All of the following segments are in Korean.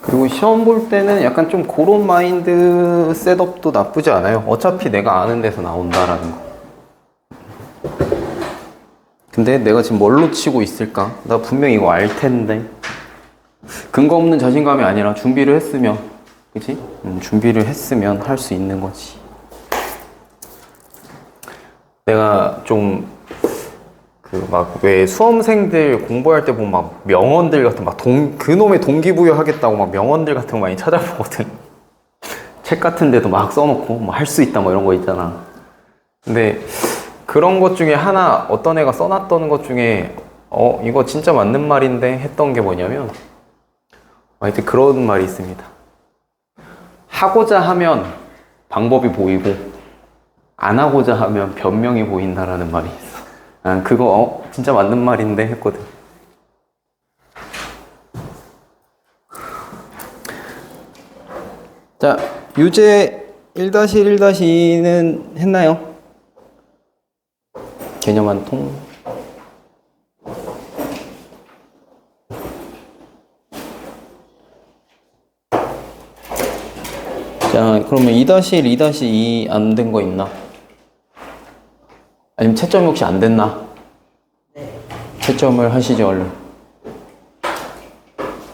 그리고 시험 볼 때는 약간 좀 그런 마인드 셋업도 나쁘지 않아요. 어차피 내가 아는 데서 나온다라는 거. 근데 내가 지금 뭘로 치고 있을까? 나 분명 이거 알 텐데. 근거 없는 자신감이 아니라 준비를 했으면, 그치? 준비를 했으면 할 수 있는 거지. 내가 좀, 왜 수험생들 공부할 때 보면 막 명언들 같은, 그놈의 동기부여 하겠다고 막 명언들 같은 거 많이 찾아보거든. 책 같은 데도 막 써놓고, 뭐 할 수 있다, 뭐 이런 거 있잖아. 근데 그런 것 중에 하나, 어떤 애가 써놨던 것 중에, 이거 진짜 맞는 말인데 했던 게 뭐냐면, 하여튼 그런 말이 있습니다. 하고자 하면 방법이 보이고, 안 하고자 하면 변명이 보인다라는 말이 있어. 그거 진짜 맞는 말인데 했거든. 자, 유제 1-1-2는 했나요? 개념 한 통. 자, 그러면 2-1, 2-2 안 된 거 있나? 아니면 채점이 혹시 안 됐나? 네. 채점을 하시죠, 얼른.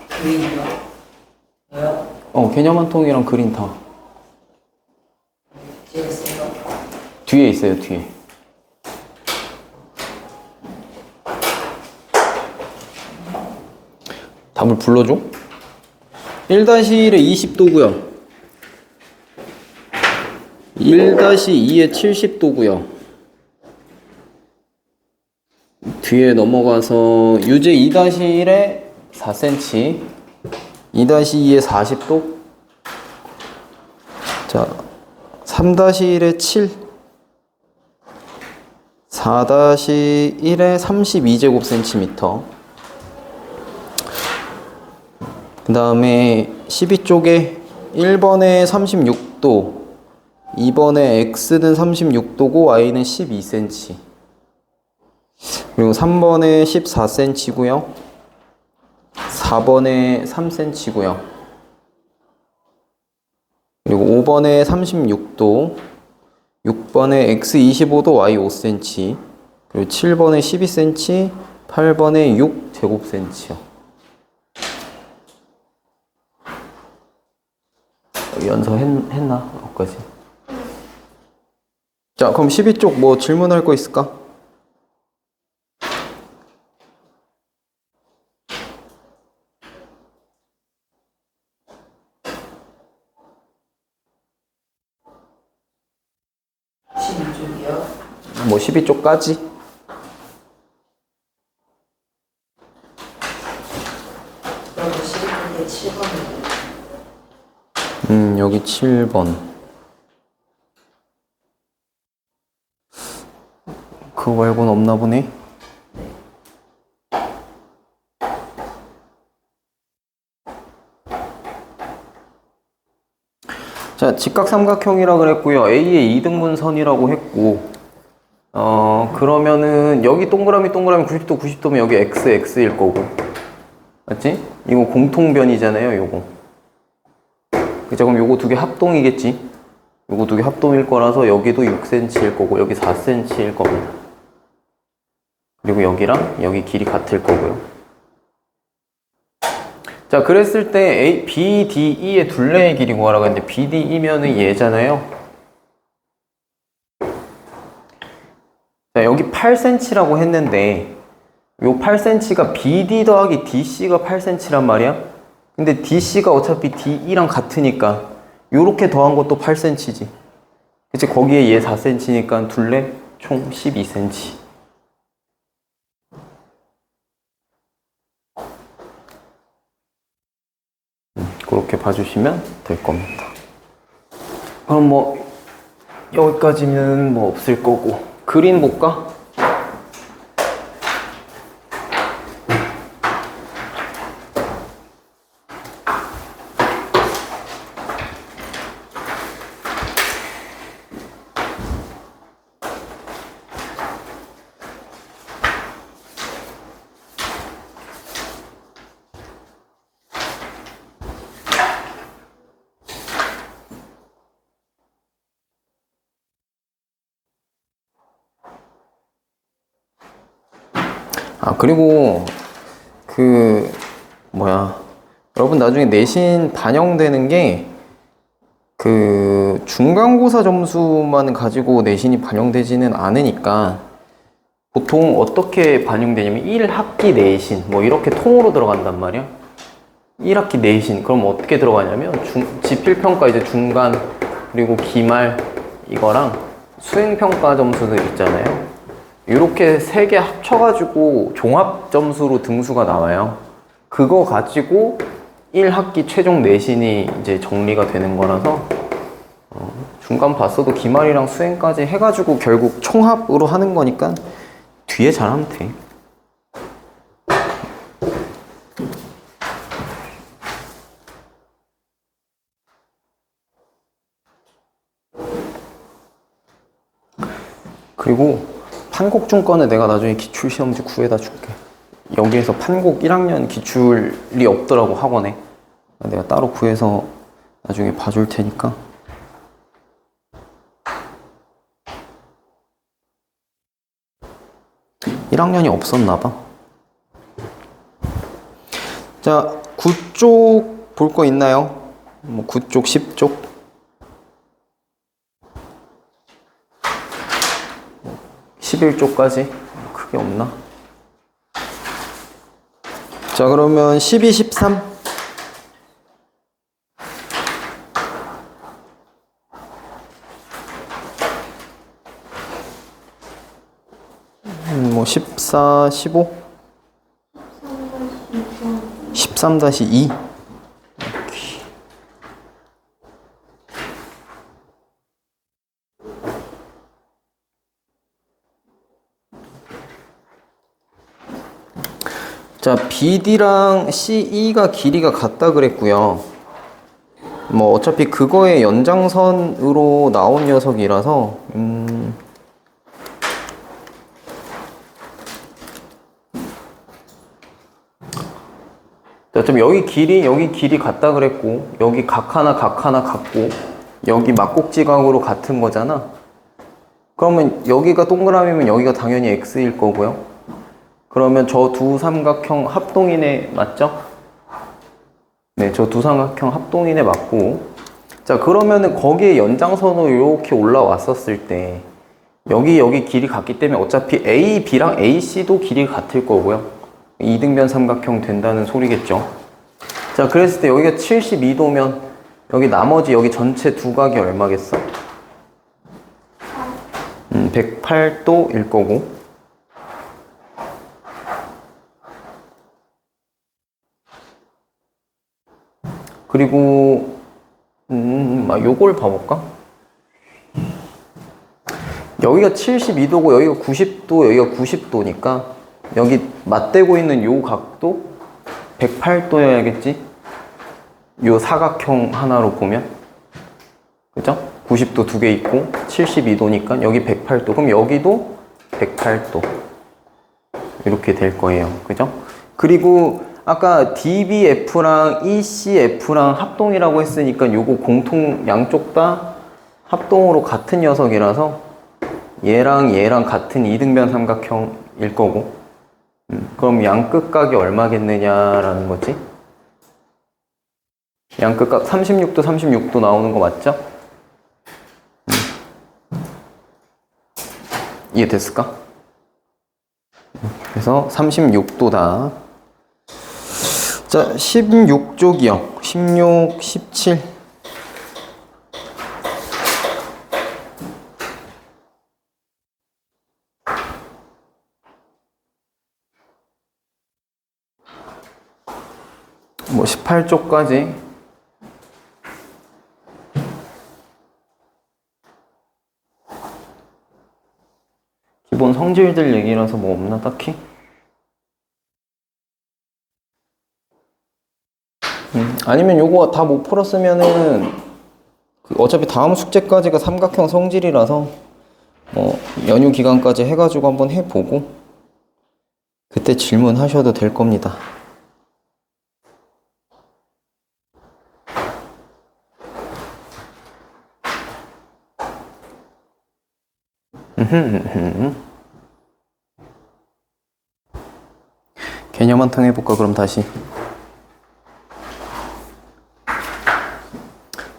그림이요? 왜요? 개념 한 통이랑 그림 다. 뒤에 있어요? 뒤에 있어요, 뒤에. 답을 불러줘? 1-1에 20도고요. 1-2에 70도고요. 뒤에 넘어가서 유제 2-1에 4cm, 2-2에 40도. 자, 3-1에 7, 4-1에 32제곱센티미터. 그 다음에 12쪽에 1번에 36도, 2번에 x는 36도고 y는 12cm. 그리고 3번에 14cm고요. 4번에 3cm고요. 그리고 5번에 36도, 6번에 x 25도, y 5cm, 그리고 7번에 12cm, 8번에 6제곱센치요. 연서했나? 여기까지. 자, 그럼 12쪽 뭐 질문할 거 있을까? 뭐 12쪽까지? 그럼 12쪽에 7번이요. 여기 7번. 그거 말고는 없나 보네. 자, 직각삼각형이라 그랬고요. A의 이등분선이라고 했고, 그러면은 여기 동그라미 90도 90도면 여기 x일 거고, 맞지? 이거 공통변이잖아요, 요거. 그죠? 그럼 요거 두 개 합동이겠지? 요거 두 개 합동일 거라서 여기도 6cm일 거고, 여기 4cm일 겁니다. 그리고 여기랑 여기 길이 같을 거고요. 자, 그랬을 때 BDE의 둘레의 길이 구하라고 했는데, BDE면은 얘잖아요. 자, 여기 8cm라고 했는데, 요 8cm가 BD 더하기 DC가 8cm란 말이야? 근데 DC가 어차피 DE랑 같으니까, 요렇게 더한 것도 8cm지. 그치? 거기에 얘 4cm니까 둘레 총 12cm. 그렇게 봐주시면 될 겁니다. 그럼 뭐 여기까지는 뭐 없을 거고, 그림 볼까? 아, 그리고 그 뭐야, 여러분 나중에 내신 반영되는 게 그 중간고사 점수만 가지고 내신이 반영되지는 않으니까 보통 어떻게 반영되냐면 1학기 내신 뭐 이렇게 통으로 들어간단 말이야. 1학기 내신 그럼 어떻게 들어가냐면 지필평가 이제 중간 그리고 기말 이거랑 수행평가 점수들 있잖아요. 이렇게 세 개 합쳐가지고 종합 점수로 등수가 나와요. 그거 가지고 1학기 최종 내신이 이제 정리가 되는 거라서 중간 봤어도 기말이랑 수행까지 해가지고 결국 총합으로 하는 거니까 뒤에 잘하면 돼. 그리고 판곡중 거는 내가 나중에 기출시험지 구해다 줄게. 여기에서 판곡 1학년 기출이 없더라고, 학원에. 내가 따로 구해서 나중에 봐줄 테니까. (1 학년이) 없었나봐. 자, 9쪽 볼 거 있나요? 뭐 9쪽, 10쪽? 11쪽까지? 크게 없나? 자, 그러면 12, 13. 뭐 14, 15? 13-2. 자, BD랑 CE가 길이가 같다 그랬고요. 뭐 어차피 그거의 연장선으로 나온 녀석이라서 어차피 여기 길이 같다 그랬고 여기 각 하나 같고 여기 막곡지각으로 같은 거잖아. 그러면 여기가 동그라미면 여기가 당연히 X일 거고요. 그러면 저 두 삼각형 합동인에 맞죠? 네, 저 두 삼각형 합동인에 맞고. 자, 그러면은 거기에 연장선으로 이렇게 올라왔었을 때 여기 길이 같기 때문에 어차피 A, B랑 AC도 길이가 같을 거고요. 이등변 삼각형 된다는 소리겠죠. 자, 그랬을 때 여기가 72도면 여기 나머지 여기 전체 두 각이 얼마겠어? 108도일 거고. 그리고 요걸 봐볼까? 여기가 72도고 여기가 90도, 여기가 90도니까 여기 맞대고 있는 요 각도 108도여야겠지? 요 사각형 하나로 보면. 그죠? 90도 두 개 있고 72도니까 여기 108도. 그럼 여기도 108도. 이렇게 될 거예요. 그죠? 그리고 아까 DBF랑 ECF랑 합동이라고 했으니까 요거 공통 양쪽 다 합동으로 같은 녀석이라서 얘랑 같은 이등변 삼각형일 거고. 그럼 양끝각이 얼마겠느냐라는 거지? 양끝각 36도 36도 나오는 거 맞죠? 이해됐을까? 그래서 36도다. 자, 16쪽이요. 16, 17. 뭐 18쪽까지. 기본 성질들 얘기라서 뭐 없나 딱히? 아니면 요거 다 못 풀었으면은 어차피 다음 숙제까지가 삼각형 성질이라서 뭐 연휴 기간까지 해가지고 한번 해보고 그때 질문하셔도 될 겁니다. 개념 한탕 해볼까 그럼 다시.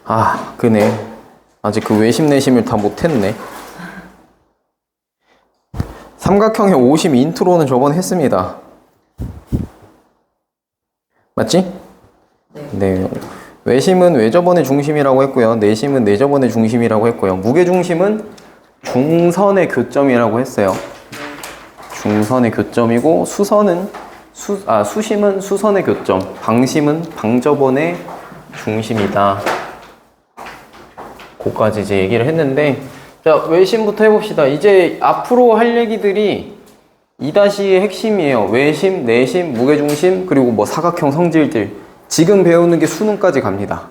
아 그네, 아직 그 외심 내심을 다 못했네. 삼각형의 오심 인트로는 저번에 했습니다. 맞지? 네. 외심은 외접원의 중심이라고 했고요. 내심은 내접원의 중심이라고 했고요. 무게중심은 중선의 교점이라고 했어요. 중선의 교점이고 수심은 수선의 교점, 방심은 방접원의 중심이다. 그거까지 이제 얘기를 했는데, 자, 외심부터 해봅시다. 이제 앞으로 할 얘기들이 2-의 핵심이에요. 외심, 내심, 무게중심, 그리고 뭐 사각형 성질들. 지금 배우는 게 수능까지 갑니다.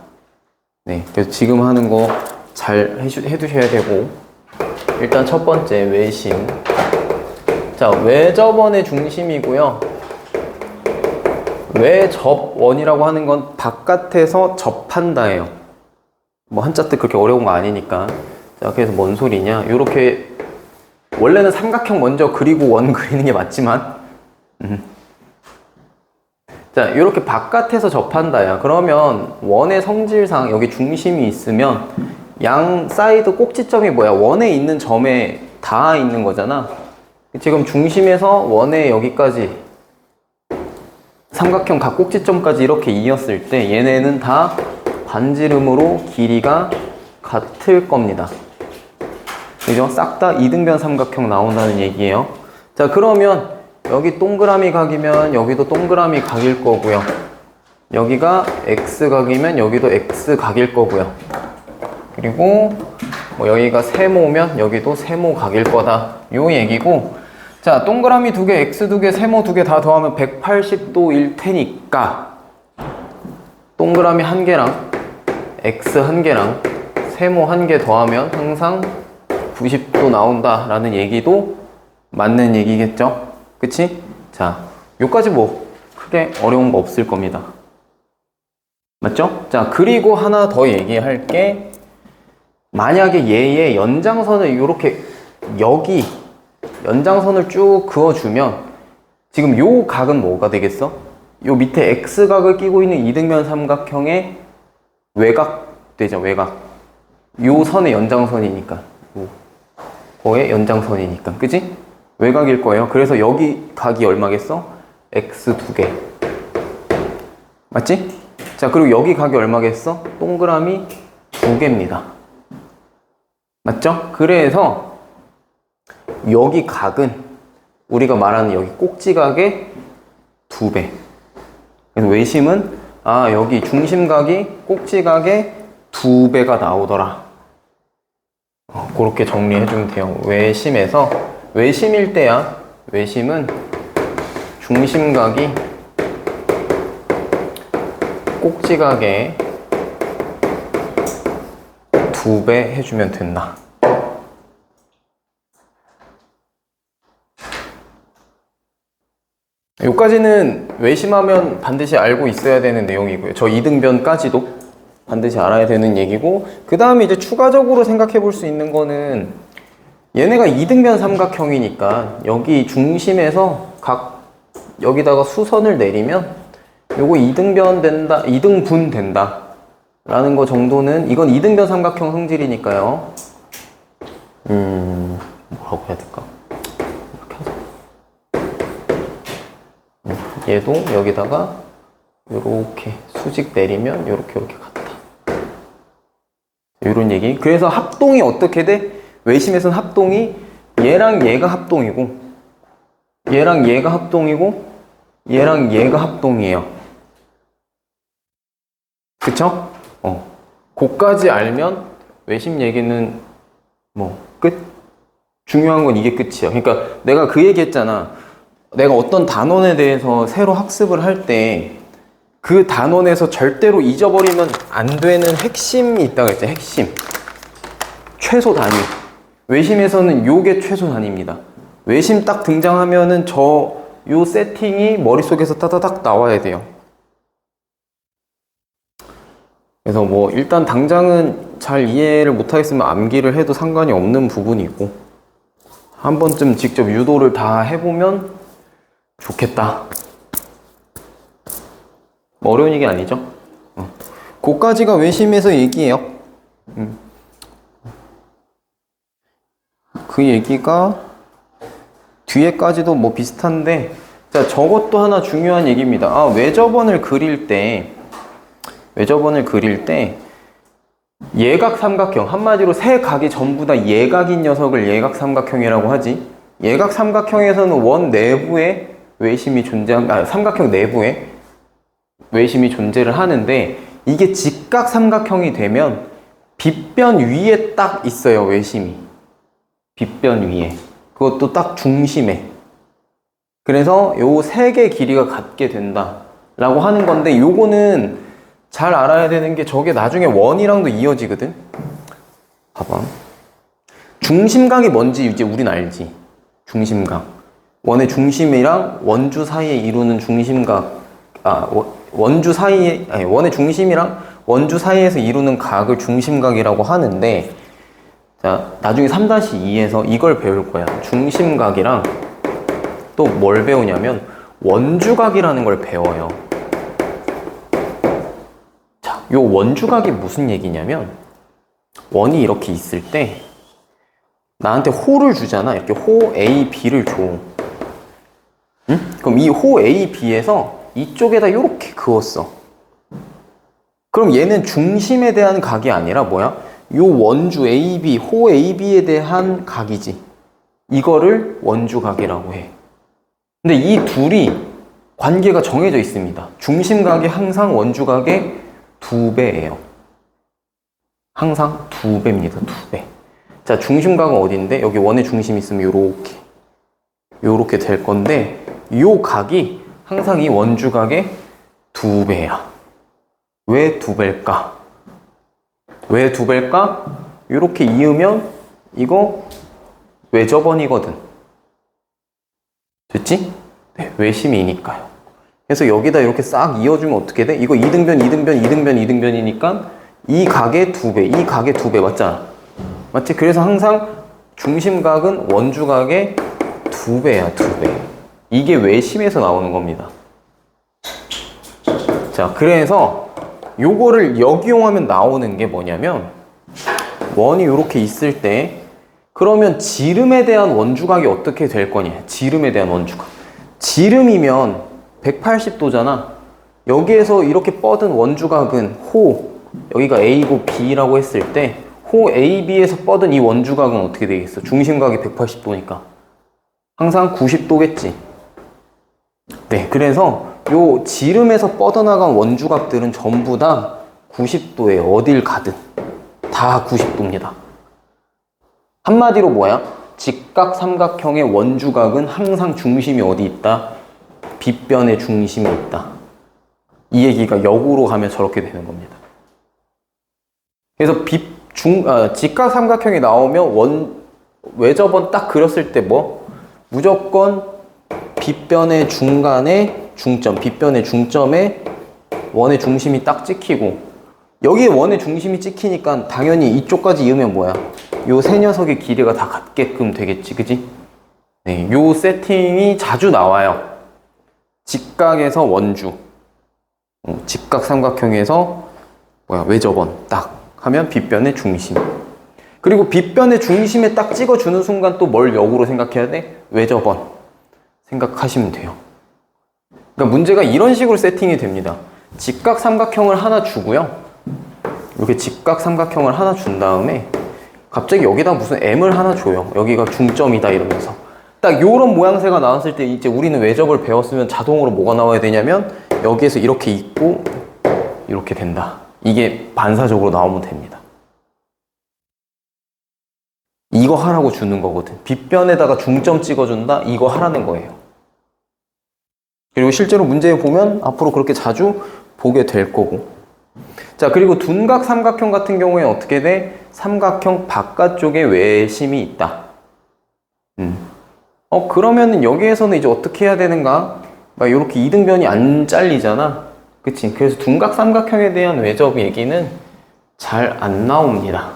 네, 그래서 지금 하는 거 잘 해두셔야 되고, 일단 첫 번째 외심. 자, 외접원의 중심이고요. 외접원이라고 하는 건 바깥에서 접한다예요. 뭐 한자 뜻 그렇게 어려운 거 아니니까. 자, 그래서 뭔 소리냐? 요렇게 원래는 삼각형 먼저 그리고 원 그리는 게 맞지만, 자, 이렇게 바깥에서 접한다야. 그러면 원의 성질상 여기 중심이 있으면 양 사이드 꼭지점이 뭐야? 원에 있는 점에 닿아 있는 거잖아. 지금 중심에서 원에 여기까지 삼각형 각 꼭지점까지 이렇게 이었을 때 얘네는 다 반지름으로 길이가 같을 겁니다. 그죠? 싹 다 이등변 삼각형 나온다는 얘기예요. 자, 그러면 여기 동그라미 각이면 여기도 동그라미 각일 거고요. 여기가 X각이면 여기도 X각일 거고요. 그리고 뭐 여기가 세모면 여기도 세모각일 거다. 요 얘기고, 자, 동그라미 2개, X 2개, 세모 2개 다 더하면 180도일 테니까 동그라미 1개랑 X 1개랑 세모 1개 더하면 항상 90도 나온다 라는 얘기도 맞는 얘기겠죠? 그치? 자, 요까지 뭐 크게 어려운 거 없을 겁니다. 맞죠? 자, 그리고 하나 더 얘기할 게, 만약에 얘의 연장선을 이렇게 여기 연장선을 쭉 그어주면 지금 요 각은 뭐가 되겠어? 요 밑에 X각을 끼고 있는 이등변 삼각형의 외곽 되죠, 외곽. 요 선의 연장선이니까, 거의 연장선이니까, 그치? 외곽일 거예요. 그래서 여기 각이 얼마겠어? X 2개. 맞지? 자, 그리고 여기 각이 얼마겠어? 동그라미 2개입니다. 맞죠? 그래서 여기 각은 우리가 말하는 여기 꼭지각의 2배. 그래서 외심은 여기 중심각이 꼭지각의 2배가 나오더라. 그렇게 정리해주면 돼요. 외심에서, 외심일 때야, 외심은 중심각이 꼭지각의 2배 해주면 된다. 여기까지는 외심하면 반드시 알고 있어야 되는 내용이고요. 저 이등변까지도 반드시 알아야 되는 얘기고, 그 다음에 이제 추가적으로 생각해 볼 수 있는 거는, 얘네가 이등변 삼각형이니까 여기 중심에서 각 여기다가 수선을 내리면 요거 이등변 된다, 이등분 된다 라는 거 정도는, 이건 이등변 삼각형 성질이니까요. 뭐라고 해야 될까? 이렇게 하자. 얘도 여기다가 요렇게 수직 내리면 요렇게 같다. 요런 얘기. 그래서 합동이 어떻게 돼? 외심에서는 합동이 얘랑 얘가 합동이고, 얘랑 얘가 합동이고, 얘랑 얘가 합동이에요. 그쵸? 그까지 알면 외심 얘기는 뭐 끝? 중요한 건 이게 끝이야. 그러니까 내가 그 얘기 했잖아. 내가 어떤 단원에 대해서 새로 학습을 할 때 그 단원에서 절대로 잊어버리면 안 되는 핵심이 있다고 했죠. 핵심. 최소 단위. 외심에서는 요게 최소 단위입니다. 외심 딱 등장하면은 요 세팅이 머릿속에서 따다닥 나와야 돼요. 그래서 뭐 일단 당장은 잘 이해를 못하겠으면 암기를 해도 상관이 없는 부분이고, 한 번쯤 직접 유도를 다 해보면 좋겠다. 뭐 어려운 얘기 아니죠? 그까지가 외심에서 얘기예요. 그 얘기가 뒤에까지도 뭐 비슷한데, 자, 저것도 하나 중요한 얘기입니다. 아, 외접원을 그릴 때 예각 삼각형, 한마디로 세 각이 전부 다 예각인 녀석을 예각 삼각형이라고 하지. 예각 삼각형에서는 원 내부에 외심이 삼각형 내부에 외심이 존재를 하는데, 이게 직각 삼각형이 되면 빗변 위에 딱 있어요, 외심이. 빗변 위에. 그것도 딱 중심에. 그래서 요 세 개 길이가 같게 된다 라고 하는 건데, 요거는 잘 알아야 되는 게 저게 나중에 원이랑도 이어지거든. 봐봐. 중심각이 뭔지 이제 우린 알지. 중심각. 원의 중심이랑 원주 사이에 이루는 중심각. 원의 중심이랑 원주 사이에서 이루는 각을 중심각이라고 하는데, 자, 나중에 3-2에서 이걸 배울 거야. 중심각이랑 또 뭘 배우냐면 원주각이라는 걸 배워요. 자, 요 원주각이 무슨 얘기냐면, 원이 이렇게 있을 때 나한테 호를 주잖아. 이렇게 호 A, B를 줘. 응? 그럼 이 호 A, B에서 이쪽에다 이렇게 그었어. 그럼 얘는 중심에 대한 각이 아니라 뭐야? 요 원주 AB, 호 AB에 대한 각이지. 이거를 원주각이라고 해. 근데 이 둘이 관계가 정해져 있습니다. 중심각이 항상 원주각의 2배예요. 항상 2배입니다. 2배. 자, 중심각은 어딘데? 여기 원의 중심이 있으면 요렇게 될 건데, 요 각이 항상 이 원주각의 2배야. 왜 2배일까? 왜 2배일까? 요렇게 이으면 이거 외접원이거든. 됐지? 네, 외심이니까요. 그래서 여기다 이렇게 싹 이어주면 어떻게 돼? 이거 2등변, 2등변, 2등변, 2등변이니까 이 각의 2배, 이 각의 2배 맞잖아. 맞지? 그래서 항상 중심각은 원주각의 2배야, 2배. 이게 외심에서 나오는 겁니다. 자, 그래서 요거를 역이용하면 나오는 게 뭐냐면, 원이 이렇게 있을 때, 그러면 지름에 대한 원주각이 어떻게 될 거냐? 지름에 대한 원주각. 지름이면 180도잖아. 여기에서 이렇게 뻗은 원주각은 호, 여기가 A고 B라고 했을 때, 호 AB에서 뻗은 이 원주각은 어떻게 되겠어? 중심각이 180도니까. 항상 90도겠지. 네, 그래서 요 지름에서 뻗어나간 원주각들은 전부 다 90도에 어딜 가든 다 90도입니다. 한마디로 뭐야? 직각 삼각형의 원주각은 항상 중심이 어디 있다? 빗변의 중심이 있다. 이 얘기가 역으로 가면 저렇게 되는 겁니다. 그래서 직각 삼각형이 나오면 외접원 딱 그렸을 때 뭐? 무조건 빗변의 중간에 중점, 빗변의 중점에 원의 중심이 딱 찍히고, 여기에 원의 중심이 찍히니까 당연히 이쪽까지 이으면 뭐야? 요 세 녀석의 길이가 다 같게끔 되겠지, 그지? 네, 요 세팅이 자주 나와요. 직각에서 원주, 직각 삼각형에서 외접원 딱 하면 빗변의 중심. 그리고 빗변의 중심에 딱 찍어주는 순간 또 뭘 역으로 생각해야 돼? 외접원 생각하시면 돼요. 그러니까 문제가 이런 식으로 세팅이 됩니다. 직각 삼각형을 하나 주고요. 이렇게 직각 삼각형을 하나 준 다음에 갑자기 여기다 무슨 M을 하나 줘요. 여기가 중점이다 이러면서. 딱 요런 모양새가 나왔을 때 이제 우리는 외접을 배웠으면 자동으로 뭐가 나와야 되냐면, 여기에서 이렇게 있고 이렇게 된다. 이게 반사적으로 나오면 됩니다. 이거 하라고 주는 거거든. 빗변에다가 중점 찍어준다? 이거 하라는 거예요. 그리고 실제로 문제에 보면 앞으로 그렇게 자주 보게 될 거고. 자, 그리고 둔각 삼각형 같은 경우에 어떻게 돼? 삼각형 바깥쪽에 외심이 있다. 그러면은 여기에서는 이제 어떻게 해야 되는가? 막 이렇게 이등변이 안 잘리잖아. 그치? 그래서 둔각 삼각형에 대한 외접 얘기는 잘 안 나옵니다.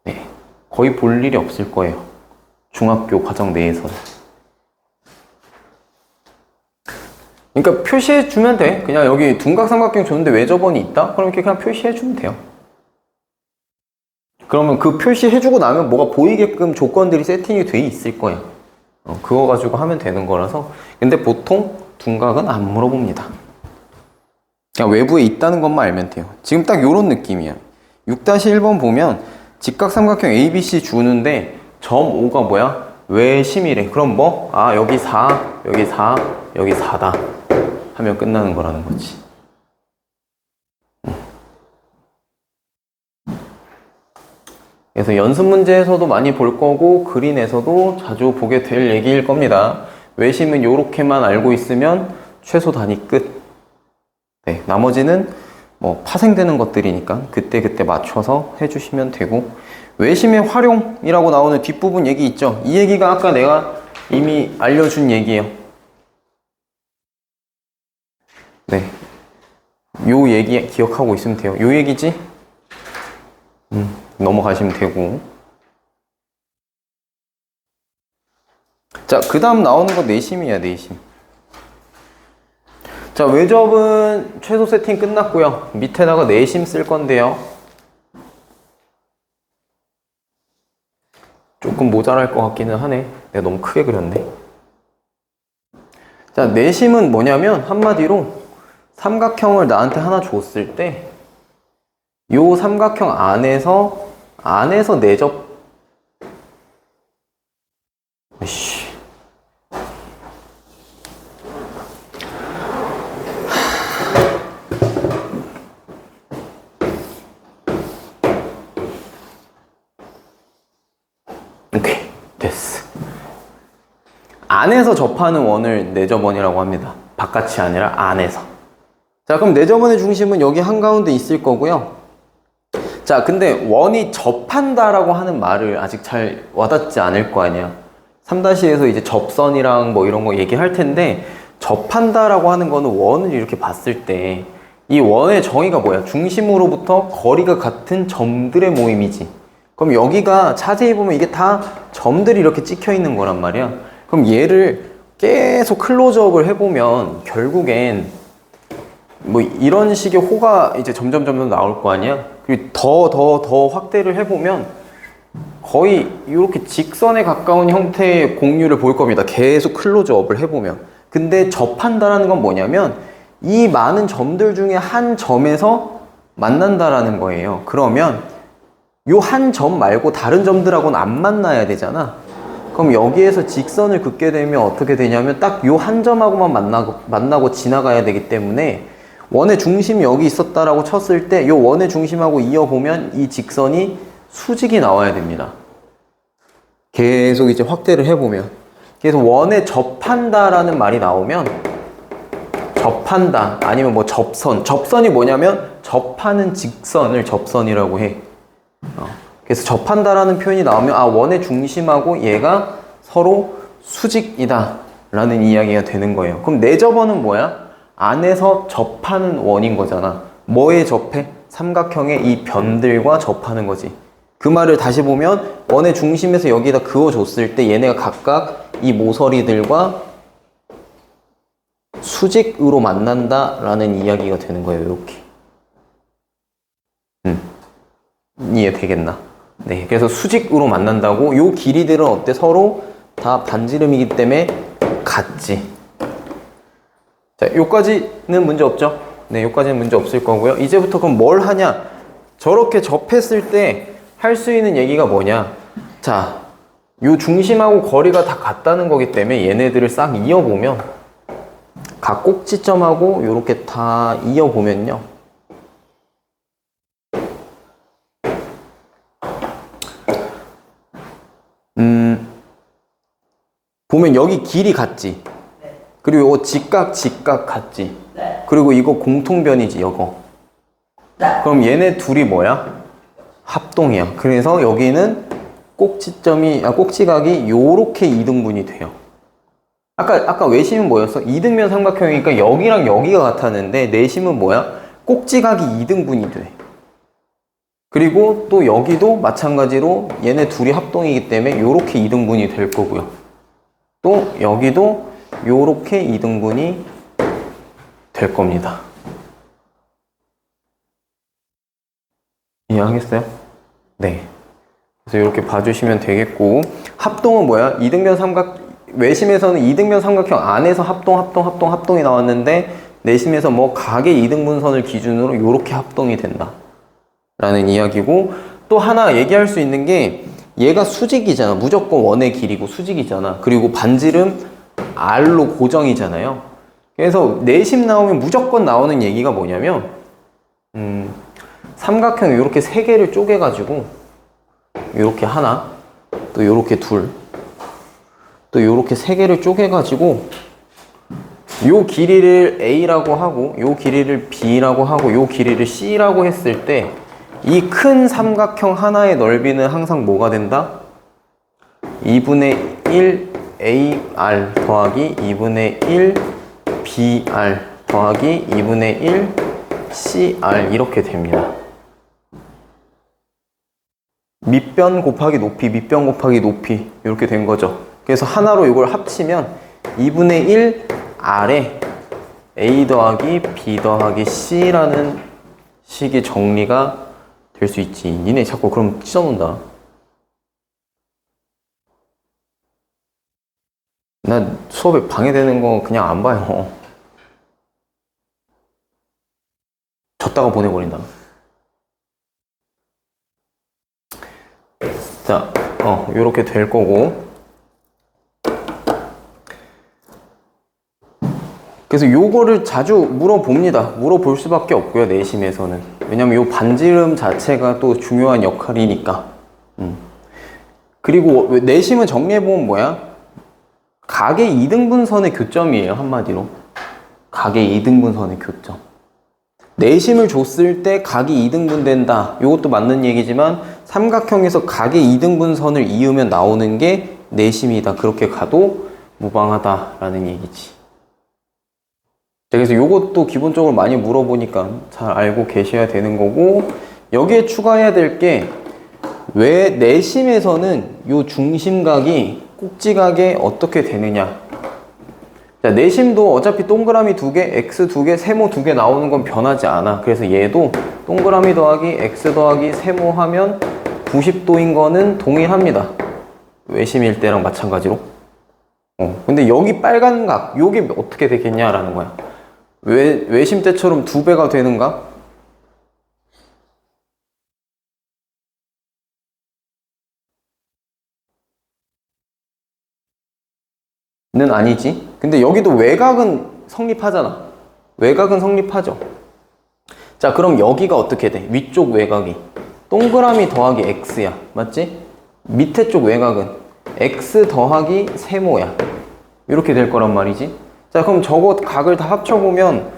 네. 거의 볼 일이 없을 거예요. 중학교 과정 내에서는. 그러니까 표시해 주면 돼. 그냥 여기 둔각 삼각형 줬는데 외접원이 있다? 그럼 이렇게 그냥 표시해 주면 돼요. 그러면 그 표시해 주고 나면 뭐가 보이게끔 조건들이 세팅이 돼 있을 거예요. 그거 가지고 하면 되는 거라서. 근데 보통 둔각은 안 물어봅니다. 그냥 외부에 있다는 것만 알면 돼요. 지금 딱 요런 느낌이야. 6-1번 보면 직각삼각형 ABC 주는데 점 5가 뭐야? 외심이래. 그럼 뭐? 아, 여기 4, 여기 4, 여기 4다 하면 끝나는 거라는 거지. 그래서 연습 문제에서도 많이 볼 거고 그린에서도 자주 보게 될 얘기일 겁니다. 외심은 요렇게만 알고 있으면 최소 단위 끝. 네, 나머지는 뭐 파생되는 것들이니까 그때그때 맞춰서 해주시면 되고, 외심의 활용이라고 나오는 뒷부분 얘기 있죠? 이 얘기가 아까 내가 이미 알려준 얘기예요. 네, 요 얘기 기억하고 있으면 돼요. 요 얘기지? 넘어가시면 되고. 자, 그 다음 나오는 거 내심이야, 내심. 자, 외접은 최소 세팅 끝났고요. 밑에다가 내심 쓸 건데요. 조금 모자랄 것 같기는 하네. 내가 너무 크게 그렸네. 자, 내심은 뭐냐면 한마디로 삼각형을 나한테 하나 줬을 때 요 삼각형 안에서 내접. 이씨. 오케이, 됐어. 안에서 접하는 원을 내접원이라고 합니다. 바깥이 아니라 안에서. 자, 그럼 내접원의 중심은 여기 한가운데 있을 거고요. 자, 근데 원이 접한다라고 하는 말을 아직 잘 와닿지 않을 거 아니야. 3-에서 이제 접선이랑 뭐 이런 거 얘기할 텐데, 접한다라고 하는 거는 원을 이렇게 봤을 때 이 원의 정의가 뭐야? 중심으로부터 거리가 같은 점들의 모임이지. 그럼 여기가 자세히 보면 이게 다 점들이 이렇게 찍혀 있는 거란 말이야. 그럼 얘를 계속 클로즈업을 해보면 결국엔 뭐 이런 식의 호가 이제 점점 나올 거 아니야? 그리고 더 확대를 해보면 거의 이렇게 직선에 가까운 형태의 공유를 볼 겁니다. 계속 클로즈업을 해보면. 근데 접한다라는 건 뭐냐면 이 많은 점들 중에 한 점에서 만난다라는 거예요. 그러면 요 한 점 말고 다른 점들하고는 안 만나야 되잖아. 그럼 여기에서 직선을 긋게 되면 어떻게 되냐면 딱 요 한 점하고만 만나고 지나가야 되기 때문에 원의 중심이 여기 있었다라고 쳤을 때 요 원의 중심하고 이어보면 이 직선이 수직이 나와야 됩니다. 계속 이제 확대를 해보면. 그래서 원에 접한다라는 말이 나오면 접한다 아니면 뭐 접선이 뭐냐면 접하는 직선을 접선이라고 해. 그래서 접한다라는 표현이 나오면 아, 원의 중심하고 얘가 서로 수직이다 라는 이야기가 되는 거예요. 그럼 내접원은 뭐야? 안에서 접하는 원인 거잖아. 뭐에 접해? 삼각형의 이 변들과 접하는 거지. 그 말을 다시 보면 원의 중심에서 여기다 그어줬을 때 얘네가 각각 이 모서리들과 수직으로 만난다 라는 이야기가 되는 거예요. 이렇게. 이해되겠나? 네, 그래서 수직으로 만난다고. 요 길이들은 어때? 서로 다 반지름이기 때문에 같지. 자, 요까지는 문제 없죠? 네, 요까지는 문제 없을 거고요. 이제부터 그럼 뭘 하냐? 저렇게 접했을 때 할 수 있는 얘기가 뭐냐? 자, 요 중심하고 거리가 다 같다는 거기 때문에 얘네들을 싹 이어보면 각 꼭지점하고 요렇게 다 이어보면요. 보면 여기 길이 같지? 네. 그리고 요거 직각 같지? 네. 그리고 이거 공통변이지, 요거. 네. 그럼 얘네 둘이 뭐야? 합동이야. 그래서 여기는 꼭지각이 요렇게 이등분이 돼요. 아까 외심은 뭐였어? 이등변 삼각형이니까 여기랑 여기가 같았는데 내심은 뭐야? 꼭지각이 이등분이 돼. 그리고 또 여기도 마찬가지로 얘네 둘이 합동이기 때문에 요렇게 이등분이 될 거고요. 또 여기도 요렇게 이등분이 될 겁니다. 이해하겠어요? 네. 그래서 이렇게 봐주시면 되겠고, 합동은 뭐야? 이등변 외심에서는 이등변 삼각형 안에서 합동이 나왔는데, 내심에서 뭐 각의 이등분선을 기준으로 이렇게 합동이 된다 라는 이야기고, 또 하나 얘기할 수 있는 게 얘가 수직이잖아. 무조건 원의 길이고 수직이잖아. 그리고 반지름 R로 고정이잖아요. 그래서 내심 나오면 무조건 나오는 얘기가 뭐냐면 삼각형 이렇게 세 개를 쪼개가지고 이렇게 하나, 또 이렇게 둘, 또 이렇게 세 개를 쪼개가지고 요 길이를 A라고 하고 요 길이를 B라고 하고 요 길이를 C라고 했을 때 이 큰 삼각형 하나의 넓이는 항상 뭐가 된다? 2분의 1 AR 더하기 2분의 1 BR 더하기 2분의 1 CR 이렇게 됩니다. 밑변 곱하기 높이, 밑변 곱하기 높이 이렇게 된 거죠. 그래서 하나로 이걸 합치면 2분의 1 R에 A 더하기 B 더하기 C라는 식의 정리가 될 수 있지. 니네 자꾸 그럼 찢어놓는다. 나 수업에 방해되는 거 그냥 안 봐요. 졌다가 보내버린다. 자, 요렇게 될 거고. 그래서 요거를 자주 물어봅니다. 물어볼 수밖에 없고요, 내심에서는. 왜냐면 요 반지름 자체가 또 중요한 역할이니까. 그리고 내심은 정리해보면 뭐야? 각의 이등분선의 교점이에요, 한마디로. 각의 이등분선의 교점. 내심을 줬을 때 각이 이등분된다. 요것도 맞는 얘기지만 삼각형에서 각의 이등분선을 이으면 나오는 게 내심이다. 그렇게 가도 무방하다라는 얘기지. 그래서 요것도 기본적으로 많이 물어보니까 잘 알고 계셔야 되는 거고, 여기에 추가해야 될 게 왜 내심에서는 요 중심각이 꼭지각에 어떻게 되느냐. 자, 내심도 어차피 동그라미 2개, X 2개, 세모 2개 나오는 건 변하지 않아. 그래서 얘도 동그라미 더하기 X 더하기 세모 하면 90도인 거는 동일합니다. 외심일 때랑 마찬가지로. 근데 여기 빨간 각, 요게 어떻게 되겠냐라는 거야. 외심 때처럼 2배가 되는가? 는 아니지. 근데 여기도 외곽은 성립하잖아. 외곽은 성립하죠. 자, 그럼 여기가 어떻게 돼? 위쪽 외곽이 동그라미 더하기 X야. 맞지? 밑에 쪽 외곽은 X 더하기 세모야. 이렇게 될 거란 말이지. 자, 그럼 저거 각을 다 합쳐보면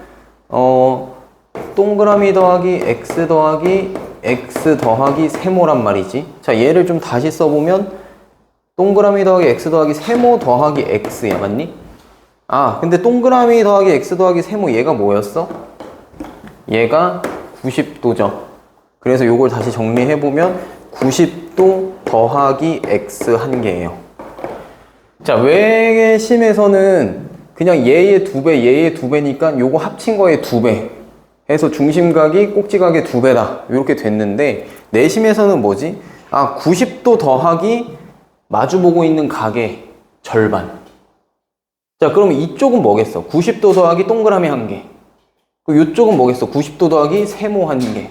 동그라미 더하기 X 더하기 X 더하기 세모란 말이지. 자, 얘를 좀 다시 써보면 동그라미 더하기 X 더하기 세모 더하기 X야. 맞니? 아, 근데 동그라미 더하기 X 더하기 세모 얘가 뭐였어? 얘가 90도죠. 그래서 요걸 다시 정리해보면 90도 더하기 X 한 개예요. 자, 외심에서는 그냥 얘의 2배, 얘의 2배니까 요거 합친 거의 2배 해서 중심각이 꼭지각의 2배다. 이렇게 됐는데, 내심에서는 뭐지? 아, 90도 더하기 마주보고 있는 각의 절반. 자, 그러면 이쪽은 뭐겠어? 90도 더하기 동그라미 한 개. 그리고 이쪽은 뭐겠어? 90도 더하기 세모 한 개.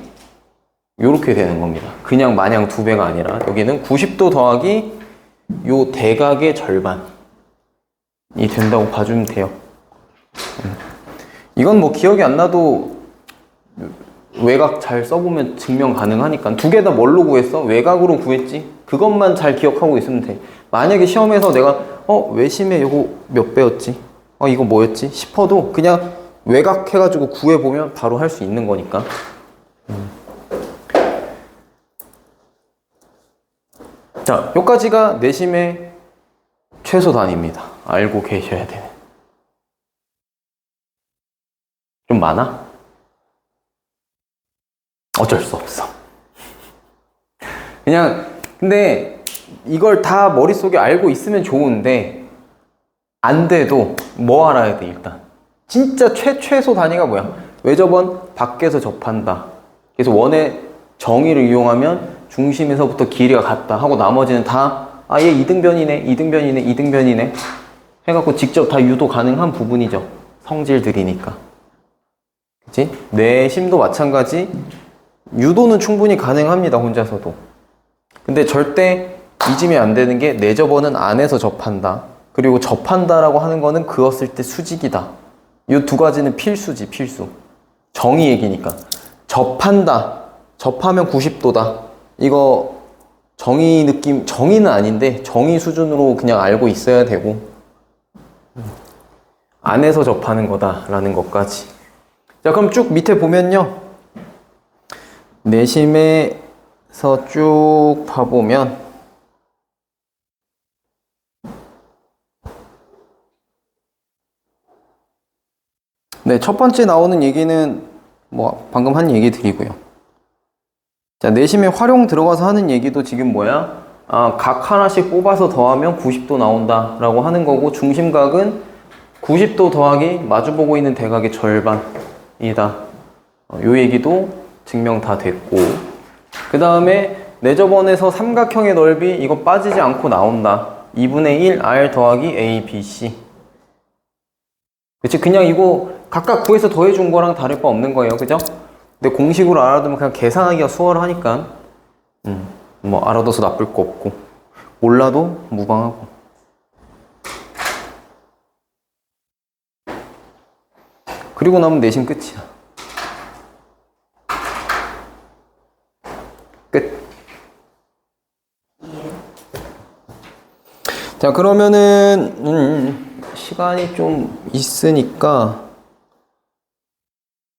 요렇게 되는 겁니다. 그냥 마냥 2배가 아니라 여기는 90도 더하기 요 대각의 절반이 된다고 봐주면 돼요. 이건 뭐 기억이 안 나도 외곽 잘 써보면 증명 가능하니까. 2개 다 뭘로 구했어? 외곽으로 구했지? 그것만 잘 기억하고 있으면 돼. 만약에 시험에서 내가 외심에 이거 몇 배였지? 이거 뭐였지? 싶어도 그냥 외곽 해가지고 구해보면 바로 할 수 있는 거니까. 자, 여기까지가 내심의 최소 단위입니다. 알고 계셔야 되는. 좀 많아? 어쩔 수 없어. 그냥 근데 이걸 다 머릿속에 알고 있으면 좋은데 안 돼도 뭐 알아야 돼? 일단 진짜 최소 단위가 뭐야? 외접원 밖에서 접한다. 그래서 원의 정의를 이용하면 중심에서부터 길이가 같다 하고 나머지는 다 얘 이등변이네, 이등변이네, 이등변이네 해갖고 직접 다 유도 가능한 부분이죠. 성질들이니까. 그치? 내심도 마찬가지. 유도는 충분히 가능합니다, 혼자서도. 근데 절대 잊으면 안 되는 게 내접원은 안에서 접한다. 그리고 접한다라고 하는 거는 그었을 때 수직이다. 이 두 가지는 필수지, 필수. 정의 얘기니까. 접한다. 접하면 90도다. 이거 정의 느낌, 정의는 아닌데 정의 수준으로 그냥 알고 있어야 되고 안에서 접하는 거다라는 것까지. 자, 그럼 쭉 밑에 보면요. 내심에서 쭉 봐보면 네, 첫 번째 나오는 얘기는 뭐 방금 한 얘기 드리고요. 자, 내심에 활용 들어가서 하는 얘기도 지금 뭐야? 각 하나씩 뽑아서 더하면 90도 나온다 라고 하는 거고, 중심각은 90도 더하기 마주보고 있는 대각의 절반이다. 요 얘기도 증명 다 됐고, 그 다음에 내접원에서 삼각형의 넓이 이거 빠지지 않고 나온다. 2분의 1 R 더하기 A, B, C. 그치? 그냥 이거 각각 구해서 더해준 거랑 다를 바 없는 거예요. 그죠? 근데 공식으로 알아두면 그냥 계산하기가 수월하니까 뭐 알아둬서 나쁠 거 없고 몰라도 무방하고. 그리고 나면 내심 끝이야. 끝. 자, 그러면은 시간이 좀 있으니까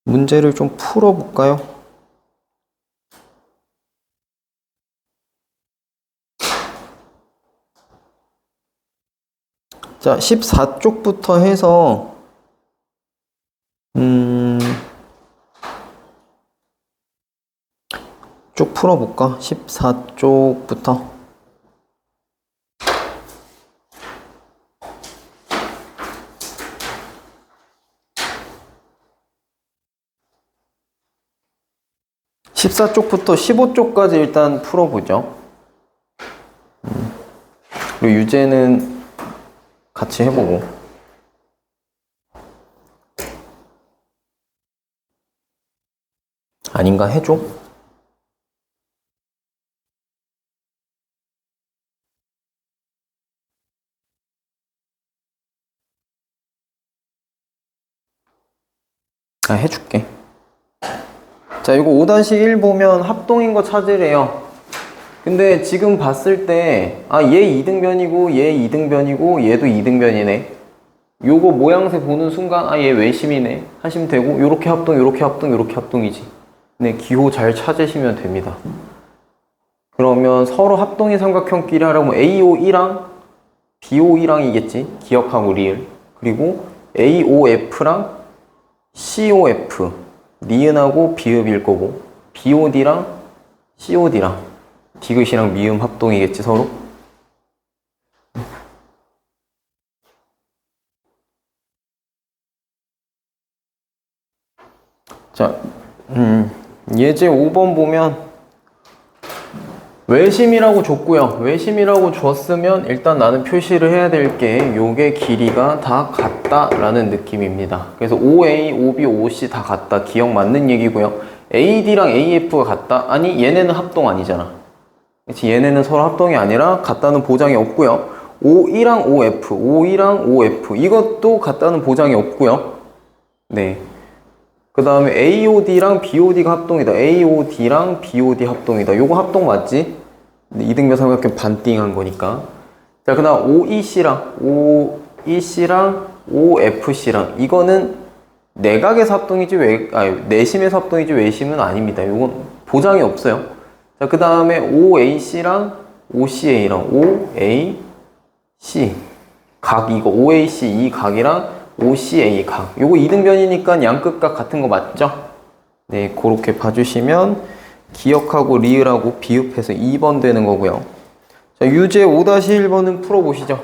문제를 좀 풀어볼까요? 자, 14쪽부터 해서 쭉 풀어볼까? 14쪽부터. (14쪽부터) (15쪽까지) 일단 풀어보죠. 그리고 유제는 같이 해보고. 아닌가? 해줘? 해줄게. 자, 이거 5-1 보면 합동인 거 찾으래요. 근데 지금 봤을 때 얘 이등변이고 얘 이등변이고 얘도 이등변이네. 요거 모양새 보는 순간 얘 외심이네 하시면 되고, 요렇게 합동, 요렇게 합동, 요렇게 합동이지. 네, 기호 잘 찾으시면 됩니다. 그러면 서로 합동인 삼각형끼리 하려면 AOE랑 BOE랑이겠지. 기억하고 리을. 그리고 AOF랑 COF 니은하고 비읍일 거고, BOD랑 COD랑 디귿이랑 미음 합동이겠지 서로. 자, 예제 5번 보면 외심이라고 줬고요. 외심이라고 줬으면 일단 나는 표시를 해야 될 게 요게 길이가 다 같다라는 느낌입니다. 그래서 OA, OB, OC 다 같다. 기억 맞는 얘기고요. AD랑 AF가 같다? 아니, 얘네는 합동 아니잖아. 그치? 얘네는 서로 합동이 아니라 같다는 보장이 없고요. OE랑 OF, OE랑 OF 이것도 같다는 보장이 없고요. 네. 그 다음에 AOD랑 BOD가 합동이다. AOD랑 BOD 합동이다. 요거 합동 맞지? 이등변 삼각형 반띵한 거니까. 자, 그 다음 OEC랑 OFC랑 이거는 내각에서 합동이지 내심에서 합동이지 외심은 아닙니다. 요건 보장이 없어요. 자, 그 다음에 OAC랑 OCA랑 OAC 각, 이거 OAC 이 각이랑 OCA 각, 요거 이등변이니까 양끝각 같은 거 맞죠? 네, 그렇게 봐주시면 기억하고 리을하고 비읍해서 2번 되는 거고요. 자, 유제 5-1번은 풀어보시죠.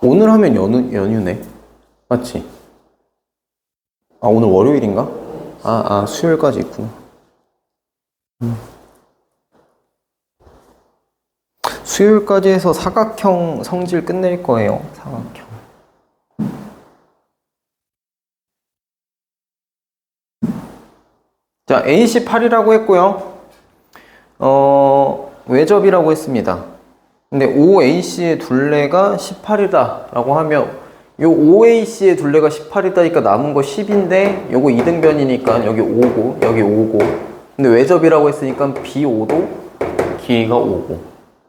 오늘 하면 연휴네. 맞지? 아, 오늘 월요일인가? 수요일까지 있구나. 수요일까지 해서 사각형 성질 끝낼 거예요. 사각형. 자, AC 8이라고 했고요. 외접이라고 했습니다. 근데 OAC의 둘레가 18이다 라고 하면 요 OAC의 둘레가 18이다니까 남은 거 10인데 요거 이등변이니까 여기 5고 여기 5고 근데 외접이라고 했으니까 B5도 길이가 5고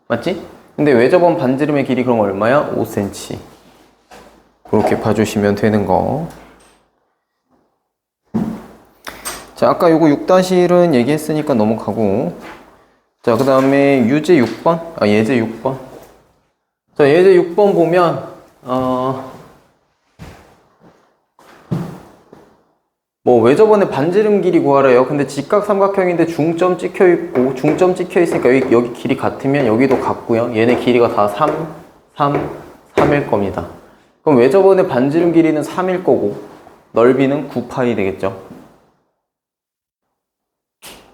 맞지? 근데 외접원 반지름의 길이 그럼 얼마야? 5cm. 그렇게 봐주시면 되는 거. 자, 아까 요거 6-1은 얘기했으니까 넘어가고. 자, 그 다음에 유제 6번? 예제 6번. 자, 예제 6번 보면, 외접원의 반지름 길이 구하래요. 근데 직각 삼각형인데 중점 찍혀 있고, 중점 찍혀 있으니까 여기 길이 같으면 여기도 같고요. 얘네 길이가 다 3일 겁니다. 그럼 외접원의 반지름 길이는 3일 거고, 넓이는 9파이 되겠죠.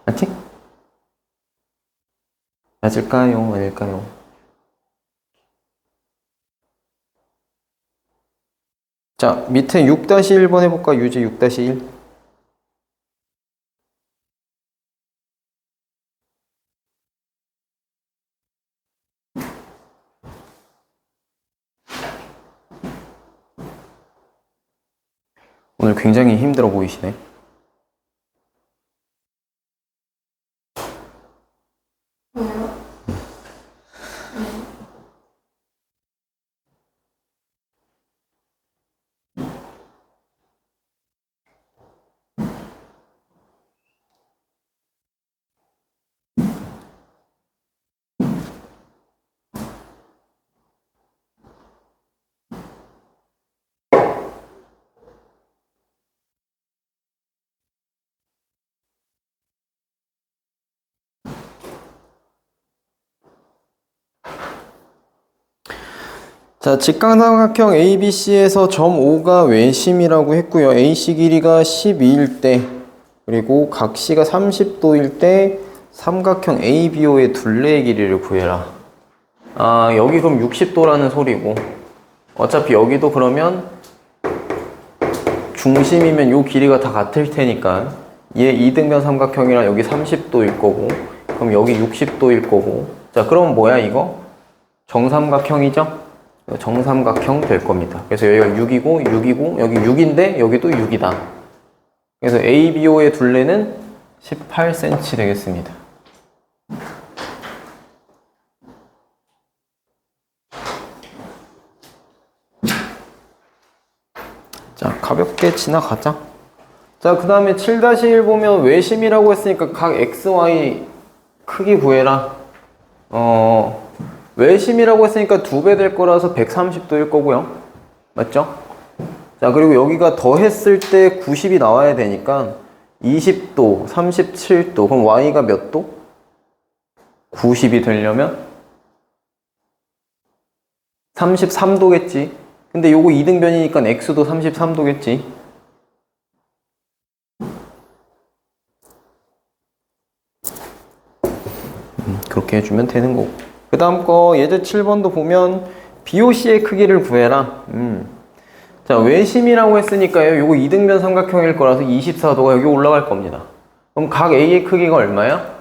맞지? 맞을까요? 아닐까요? 자, 밑에 6-1번 해볼까? 유제 6-1. 오늘 굉장히 힘들어 보이시네. 자, 직각삼각형 ABC에서 점 O가 외심이라고 했고요. AC 길이가 12일 때, 그리고 각시가 30도일 때 삼각형 ABO의 둘레의 길이를 구해라. 여기 그럼 60도라는 소리고, 어차피 여기도 그러면 중심이면 요 길이가 다 같을 테니까 얘 이등변 삼각형이랑 여기 30도일 거고, 그럼 여기 60도일 거고. 자, 그럼 뭐야 이거? 정삼각형이죠? 정삼각형 될 겁니다. 그래서 여기가 6이고 6이고 여기 6인데 여기도 6이다. 그래서 ABO의 둘레는 18cm 되겠습니다. 자, 가볍게 지나가자. 자, 그 다음에 7-1 보면 외심이라고 했으니까 각 XY 크기 구해라. 외심이라고 했으니까 2배 될 거라서 130도일 거고요. 맞죠? 자, 그리고 여기가 더했을 때 90이 나와야 되니까 20도, 37도. 그럼 Y가 몇 도? 90이 되려면 33도겠지. 근데 요거 이등변이니까 X도 33도겠지. 그렇게 해주면 되는 거고. 그 다음 거 예제 7번도 보면 BOC의 크기를 구해라. 자, 외심이라고 했으니까요. 요거 이등변 삼각형일 거라서 24도가 여기 올라갈 겁니다. 그럼 각 A의 크기가 얼마야?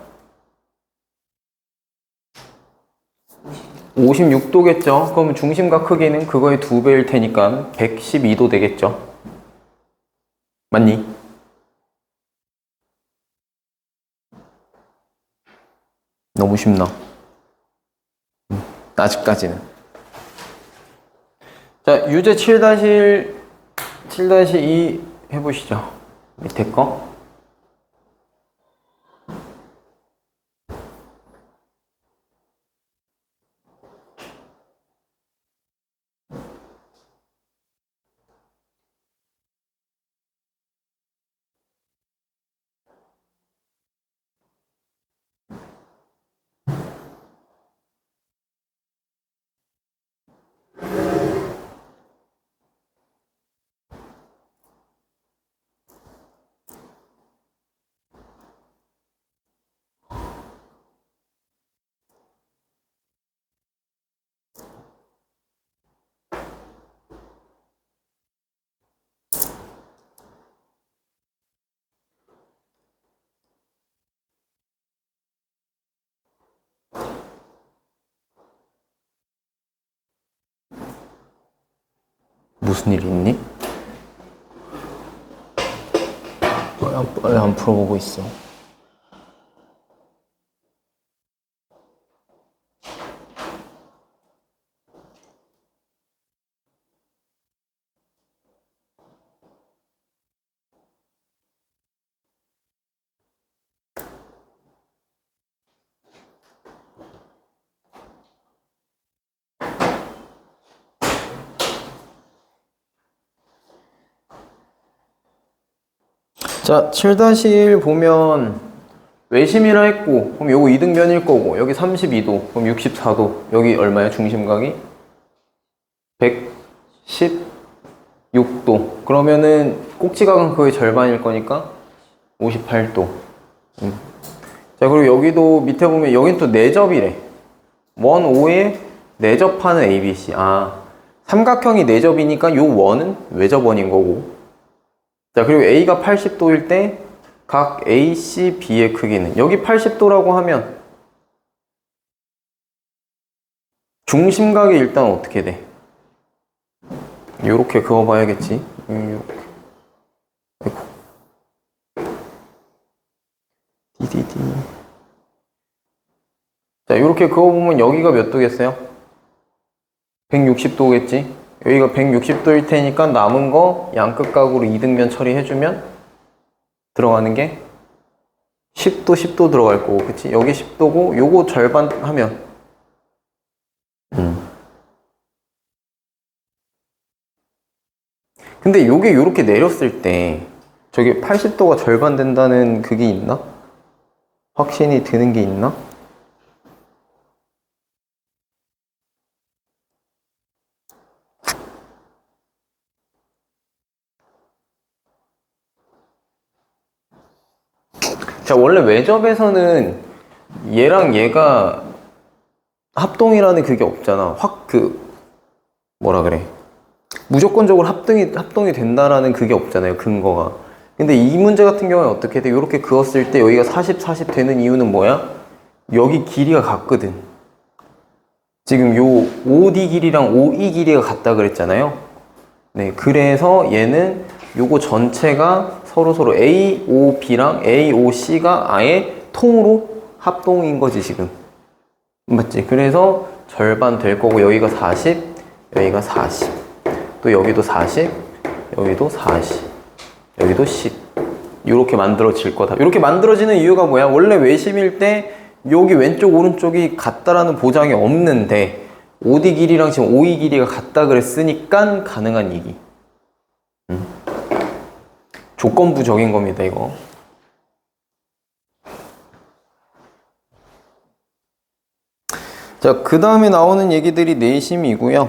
56도겠죠. 그럼 중심각 크기는 그거의 2배일 테니까 112도 되겠죠. 맞니? 너무 쉽나? 아직까지는. 자, 유제 7-1, 7-2 해보시죠. 밑에 거. 무슨 일 있니? 빨리 안 풀어보고 있어. 자, 7-1 보면 외심이라 했고, 그럼 요거 이등변일 거고, 여기 32도, 그럼 64도, 여기 얼마야? 중심각이? 116도. 그러면은 꼭지각은 거의 절반일 거니까 58도. 자, 그리고 여기도 밑에 보면 여긴 또 내접이래. 원 O에 내접하는 ABC. 아, 삼각형이 내접이니까 요 원은 외접원인 거고. 자, 그리고 A가 80도일 때 각 AC, B의 크기는 여기 80도라고 하면 중심각이 일단 어떻게 돼? 요렇게 그어봐야겠지. 요렇게. 아이고. 디디디. 자, 요렇게 그어보면 여기가 몇 도겠어요? 160도겠지? 여기가 160도일 테니까 남은 거 양끝각으로 이등변 처리해주면 들어가는 게 10도, 10도 들어갈 거고, 그치? 여기 10도고, 요거 절반 하면 근데 요게 요렇게 내렸을 때 저게 80도가 절반 된다는 그게 있나? 확신이 드는 게 있나? 자, 원래 외접에서는 얘랑 얘가 합동이라는 그게 없잖아. 뭐라 그래. 무조건적으로 합동이 된다라는 그게 없잖아요. 근거가. 근데 이 문제 같은 경우에 어떻게 돼? 이렇게 그었을 때 여기가 40, 40 되는 이유는 뭐야? 여기 길이가 같거든. 지금 요 OD 길이랑 OE 길이가 같다 그랬잖아요. 네, 그래서 얘는 요거 전체가 서로 AOB랑 AOC가 아예 통으로 합동인 거지, 지금. 맞지? 그래서 절반 될 거고, 여기가 40, 여기가 40. 또 여기도 40, 여기도 40, 여기도 10. 이렇게 만들어질 거다. 이렇게 만들어지는 이유가 뭐야? 원래 외심일 때 여기 왼쪽 오른쪽이 같다라는 보장이 없는데 OD 길이랑 지금 OE 길이가 같다 그랬으니까 가능한 얘기. 조건부적인 겁니다, 이거. 자, 그 다음에 나오는 얘기들이 내심이고요.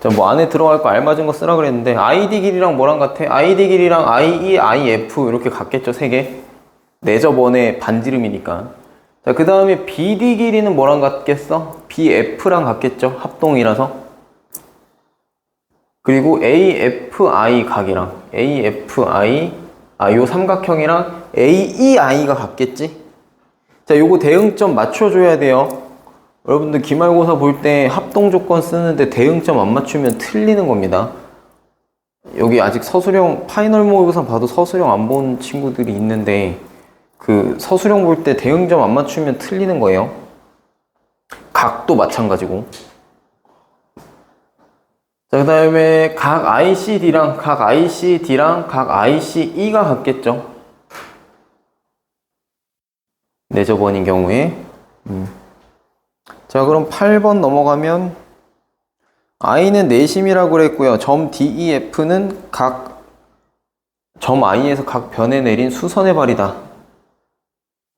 자, 뭐 안에 들어갈 거 알맞은 거 쓰라 그랬는데 ID 길이랑 뭐랑 같아? ID 길이랑 IE, IF 이렇게 같겠죠, 세 개. 내접원의 반지름이니까. 자, 그 다음에 BD 길이는 뭐랑 같겠어? BF랑 같겠죠, 합동이라서. 그리고 AFI 각이랑 요 삼각형이랑 AEI가 같겠지? 자, 요거 대응점 맞춰줘야 돼요. 여러분들 기말고사 볼 때 합동 조건 쓰는데 대응점 안 맞추면 틀리는 겁니다. 여기 아직 서술형 파이널 모의고사 봐도 서술형 안 본 친구들이 있는데 그 서술형 볼 때 대응점 안 맞추면 틀리는 거예요. 각도 마찬가지고. 자, 그 다음에 각 ICD랑 각 ICE가 같겠죠. 내접원인 경우에. 자, 그럼 8번 넘어가면 I는 내심이라고 그랬고요. 점 DEF는 점 I에서 각 변에 내린 수선의 발이다.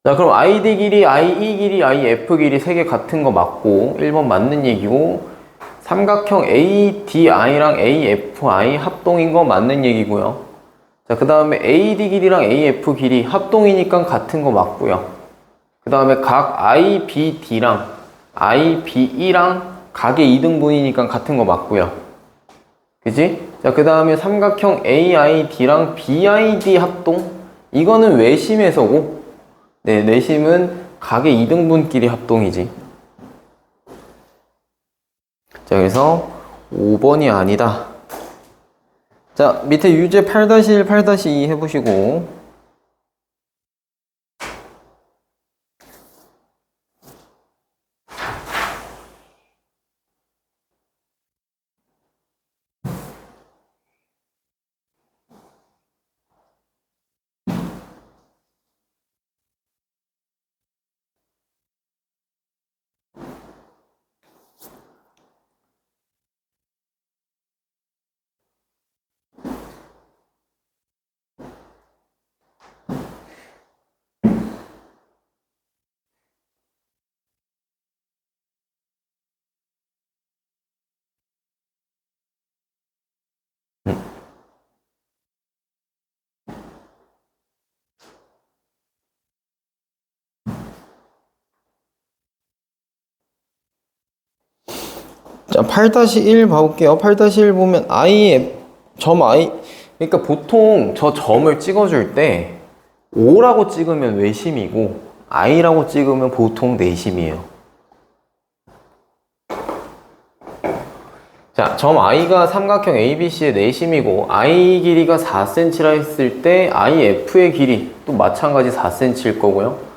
자, 그럼 ID 길이, IE 길이, IF 길이 세 개 같은 거 맞고 1번 맞는 얘기고, 삼각형 ADI랑 AFI 합동인 거 맞는 얘기고요. 자, 그 다음에 AD 길이랑 AF 길이 합동이니까 같은 거 맞고요. 그 다음에 각 IBD랑 IBE랑 각의 이등분이니까 같은 거 맞고요. 그지? 자, 그 다음에 삼각형 AID랑 BID 합동, 이거는 외심에서고, 네, 내심은 각의 이등분끼리 합동이지. 자, 그래서 5번이 아니다. 자, 밑에 유제 8-1, 8-2 해보시고. 자, 8-1 봐볼게요. 8-1 보면 점 I, 그러니까 보통 저 점을 찍어줄 때 O라고 찍으면 외심이고 I라고 찍으면 보통 내심이에요. 자, 점 I가 삼각형 ABC의 내심이고 I 길이가 4cm라 했을 때 IF의 길이 또 마찬가지 4cm일 거고요.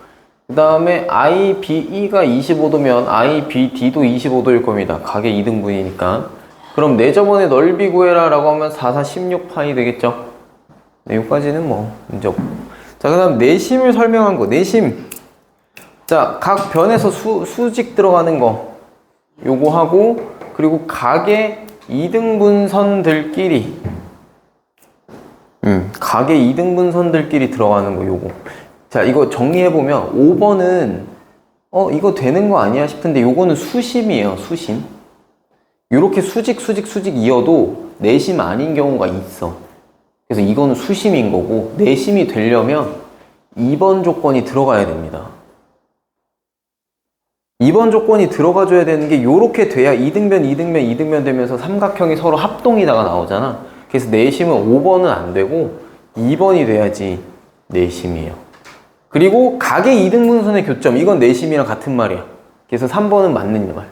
그 다음에 IBE가 25도면 IBD도 25도일 겁니다. 각의 2등분이니까. 그럼 내 저번에 넓이 구해라 라고 하면 4, 4, 16파이 되겠죠? 네, 여기까지는 뭐 문제 없고. 자, 그 다음 내심을 설명한 거. 내심. 자, 각 변에서 수직 들어가는 거 요거 하고, 그리고 각의 2등분선들끼리 각의 2등분선들끼리 들어가는 거 요거. 자, 이거 정리해보면 5번은 이거 되는 거 아니야 싶은데 요거는 수심이에요. 수심. 요렇게 수직 이어도 내심 아닌 경우가 있어. 그래서 이거는 수심인 거고, 내심이 되려면 2번 조건이 들어가야 됩니다. 2번 조건이 들어가줘야 되는 게 요렇게 돼야 2등변 되면서 삼각형이 서로 합동이다가 나오잖아. 그래서 내심은 5번은 안 되고 2번이 돼야지 내심이에요. 그리고 각의 2등분선의 교점, 이건 내심이랑 같은 말이야. 그래서 3번은 맞는 말.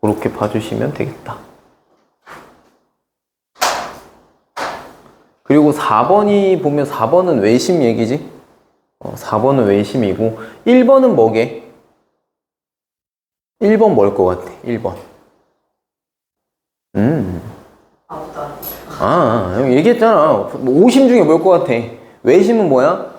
그렇게 봐주시면 되겠다. 그리고 4번이 보면 4번은 외심 얘기지? 4번은 외심이고 1번은 뭐게? 1번 뭘 것 같아? 1번. 형 얘기했잖아. 오심 중에 뭘 것 같아? 외심은 뭐야?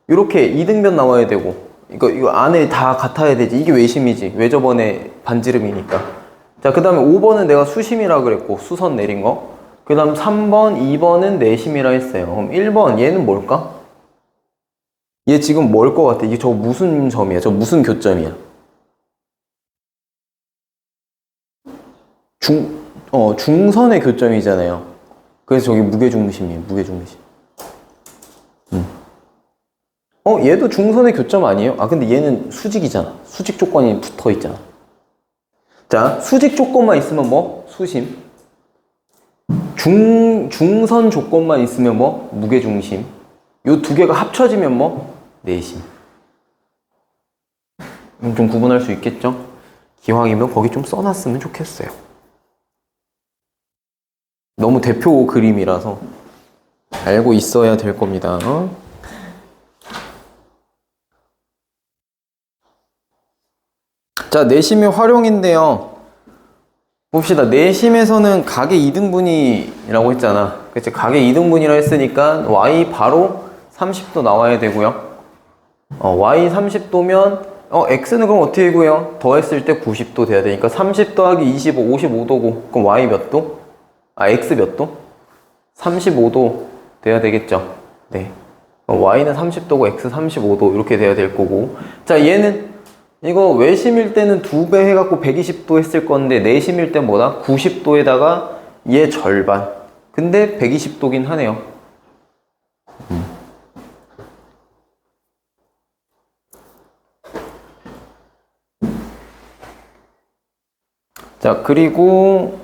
이렇게 2등변 나와야 되고 이거 안에 다 같아야 되지. 이게 외심이지. 외저번에 반지름이니까. 자, 그 다음에 5번은 내가 수심이라 그랬고 수선 내린 거. 그 다음 3번, 2번은 내심이라 했어요. 그럼 1번 얘는 뭘까? 얘 지금 뭘 것 같아? 이게 저 무슨 점이야? 저 무슨 교점이야? 중선의 교점이잖아요. 그래서 저기 무게중심이에요. 무게중심. 얘도 중선의 교점 아니에요? 아, 근데 얘는 수직이잖아. 수직 조건이 붙어 있잖아. 자, 수직 조건만 있으면 뭐? 수심. 중선 조건만 있으면 뭐? 무게중심. 요 두 개가 합쳐지면 뭐? 내심. 좀 구분할 수 있겠죠? 기왕이면 거기 좀 써놨으면 좋겠어요. 너무 대표 그림이라서 알고 있어야 될 겁니다. 자, 내심의 활용인데요. 봅시다. 내심에서는 각의 2등분이라고 했잖아. 그치? 각의 2등분이라 했으니까 y 바로 30도 나와야 되고요. y 30도면 x는 그럼 어떻게 구해요? 더했을 때 90도 돼야 되니까 30 더하기 25, 55도고 그럼 y 몇 도? x 몇 도? 35도 돼야 되겠죠. 네. y는 30도고 x 35도 이렇게 돼야 될 거고. 자, 얘는 이거 외심일 때는 2배 해갖고 120도 했을 건데 내심일 때 뭐다? 90도에다가 얘 절반. 근데 120도긴 하네요. 자, 그리고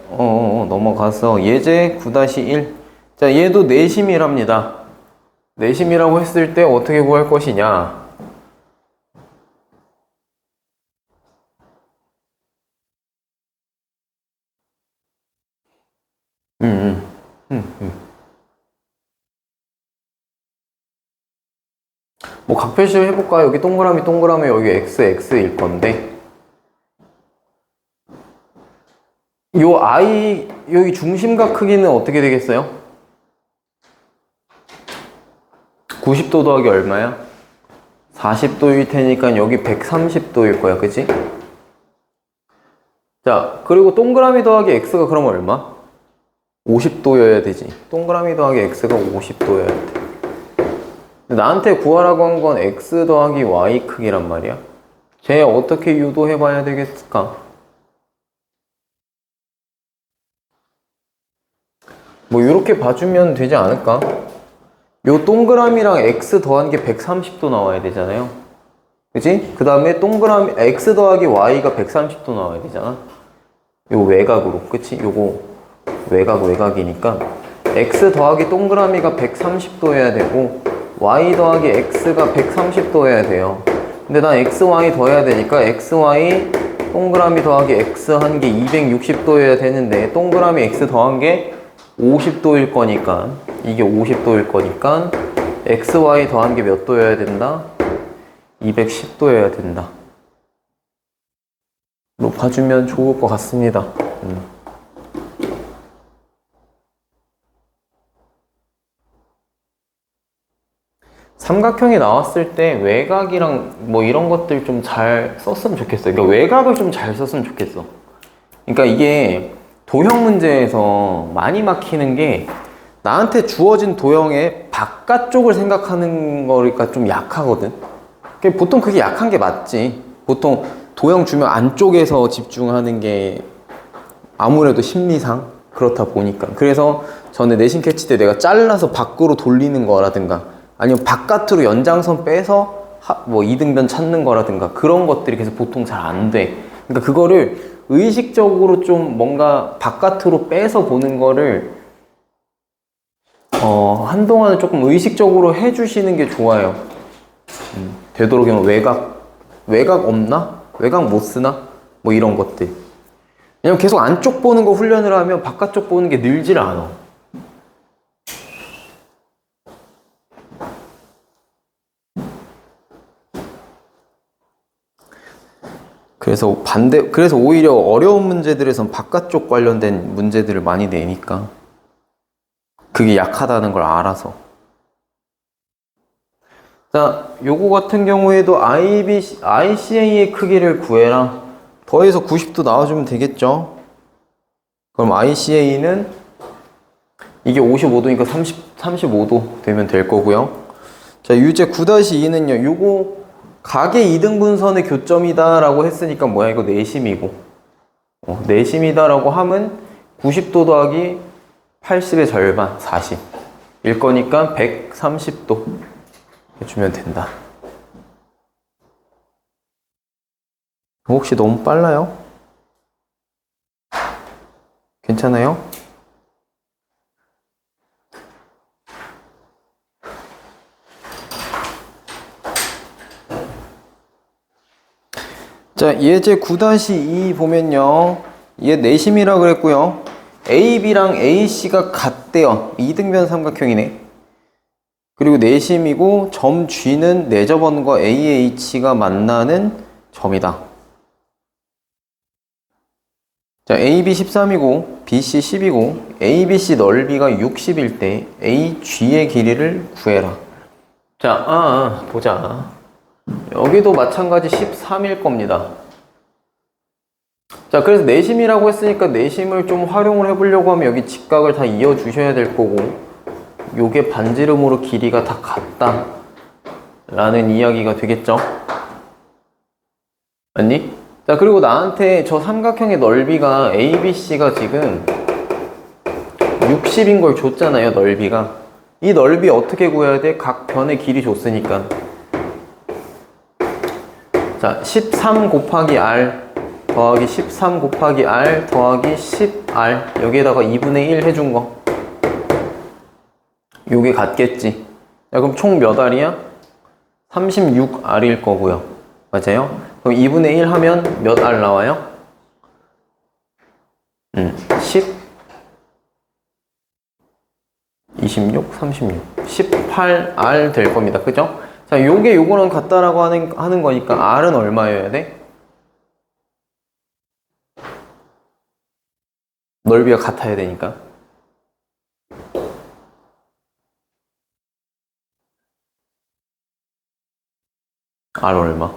넘어가서 예제 9-1. 자, 얘도 내심이랍니다. 내심이라고 했을 때 어떻게 구할 것이냐? 음, 음, 음. 뭐 각별식 해볼까? 여기 동그라미 동그라미 여기 x일 건데 요 i 여기 중심각 크기는 어떻게 되겠어요? 90도 더하기 얼마야? 40도일 테니까 여기 130도일 거야, 그치? 자, 그리고 동그라미 더하기 x가 그러면 얼마? 50도여야 되지. 동그라미 더하기 x가 50도여야 돼. 나한테 구하라고 한 건 x 더하기 y 크기란 말이야. 쟤 어떻게 유도해 봐야 되겠을까? 뭐 이렇게 봐주면 되지 않을까? 요 동그라미랑 x 더한 게 130도 나와야 되잖아요. 그치? 그 다음에 동그라미 x 더하기 y가 130도 나와야 되잖아. 요 외곽으로, 그치? 요거 외곽이니까 x 더하기 동그라미가 130도여야 되고 y 더하기 x가 130도여야 돼요. 근데 난 x, y 더해야 되니까 x, y 동그라미 더하기 x 한 게 260도여야 되는데 동그라미 x 더한 게 50도일 거니까 이게 50도일 거니까 x, y 더한 게 몇 도여야 된다? 210도여야 된다. 로 봐주면 좋을 것 같습니다. 삼각형이 나왔을 때 외곽이랑 뭐 이런 것들 좀 잘 썼으면 좋겠어. 그러니까 외곽을 좀 잘 썼으면 좋겠어. 그러니까 이게 도형 문제에서 많이 막히는 게 나한테 주어진 도형의 바깥쪽을 생각하는 거니까 좀 약하거든. 그러니까 보통 그게 약한 게 맞지. 보통 도형 주면 안쪽에서 집중하는 게 아무래도 심리상 그렇다 보니까. 그래서 전에 내신 캐치 때 내가 잘라서 밖으로 돌리는 거라든가 아니면 바깥으로 연장선 빼서 뭐 이등변 찾는 거라든가 그런 것들이 계속 보통 잘 안 돼. 그러니까 그거를 의식적으로 좀 뭔가 바깥으로 빼서 보는 거를 한동안은 조금 의식적으로 해주시는 게 좋아요. 되도록이면 외곽 없나? 외곽 못 쓰나? 뭐 이런 것들. 왜냐면 계속 안쪽 보는 거 훈련을 하면 바깥쪽 보는 게 늘질 않아. 그래서 오히려 어려운 문제들에선 바깥쪽 관련된 문제들을 많이 내니까. 그게 약하다는 걸 알아서. 자, 요거 같은 경우에도 ICA의 크기를 구해라. 더해서 90도 나와주면 되겠죠? 그럼 ICA는 이게 55도니까 35도 되면 될 거고요. 자, 유제 9-2는요. 요거 각의 이등분선의 교점이다 라고 했으니까 뭐야? 이거 내심이고 내심이다 라고 하면 90도 더하기 80의 절반 40 일 거니까 130도 해주면 된다. 혹시 너무 빨라요? 괜찮아요? 자, 예제 9-2 보면요. 얘 내심이라 그랬고요. AB랑 AC가 같대요. 이등변 삼각형이네. 그리고 내심이고 점 G는 내접원과 AH가 만나는 점이다. 자, AB 13이고 BC 10이고 ABC 넓이가 60일 때 AG의 길이를 구해라. 자, 보자. 여기도 마찬가지 13일 겁니다. 자, 그래서 내심이라고 했으니까 내심을 좀 활용을 해보려고 하면 여기 직각을 다 이어주셔야 될 거고 요게 반지름으로 길이가 다 같다 라는 이야기가 되겠죠? 맞니? 자, 그리고 나한테 저 삼각형의 넓이가 ABC가 지금 60인 걸 줬잖아요, 넓이가. 이 넓이 어떻게 구해야 돼? 각 변의 길이 줬으니까. 자, 13 곱하기 R 더하기 13 곱하기 R 더하기 10R 여기에다가 2분의 1 해준 거 요게 같겠지. 야, 그럼 총 몇 R이야? 36R일 거고요. 맞아요? 그럼 2분의 1 하면 몇 R 나와요? 10, 26, 36, 18R 될 겁니다. 그죠? 자, 요게 요거랑 같다라고 하는 거니까 R은 얼마여야 돼? 넓이가 같아야 되니까. R 얼마?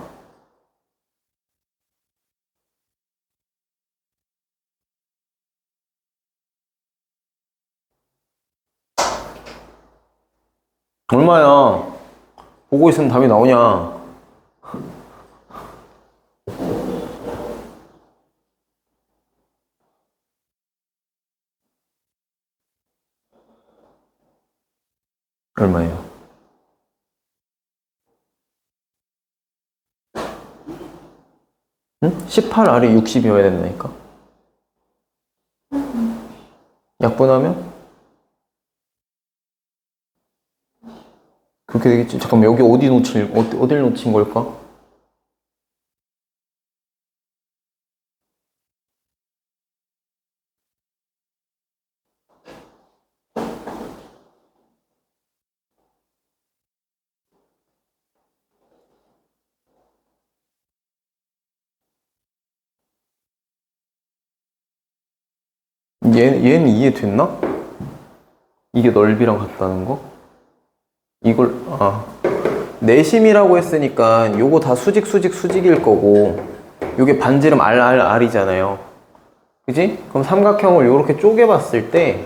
얼마야? 보고 있으면 답이 나오냐? 얼마예요? 응? 18R이 60이어야 된다니까? 약분하면? 그렇게 되겠지? 잠깐만, 여기 어딜 놓친 걸까? 얘는 이해됐나? 이게 넓이랑 같다는 거? 이걸, 내심이라고 했으니까 요거 다 수직일 거고, 요게 반지름 R이잖아요. 그지? 그럼 삼각형을 요렇게 쪼개봤을 때,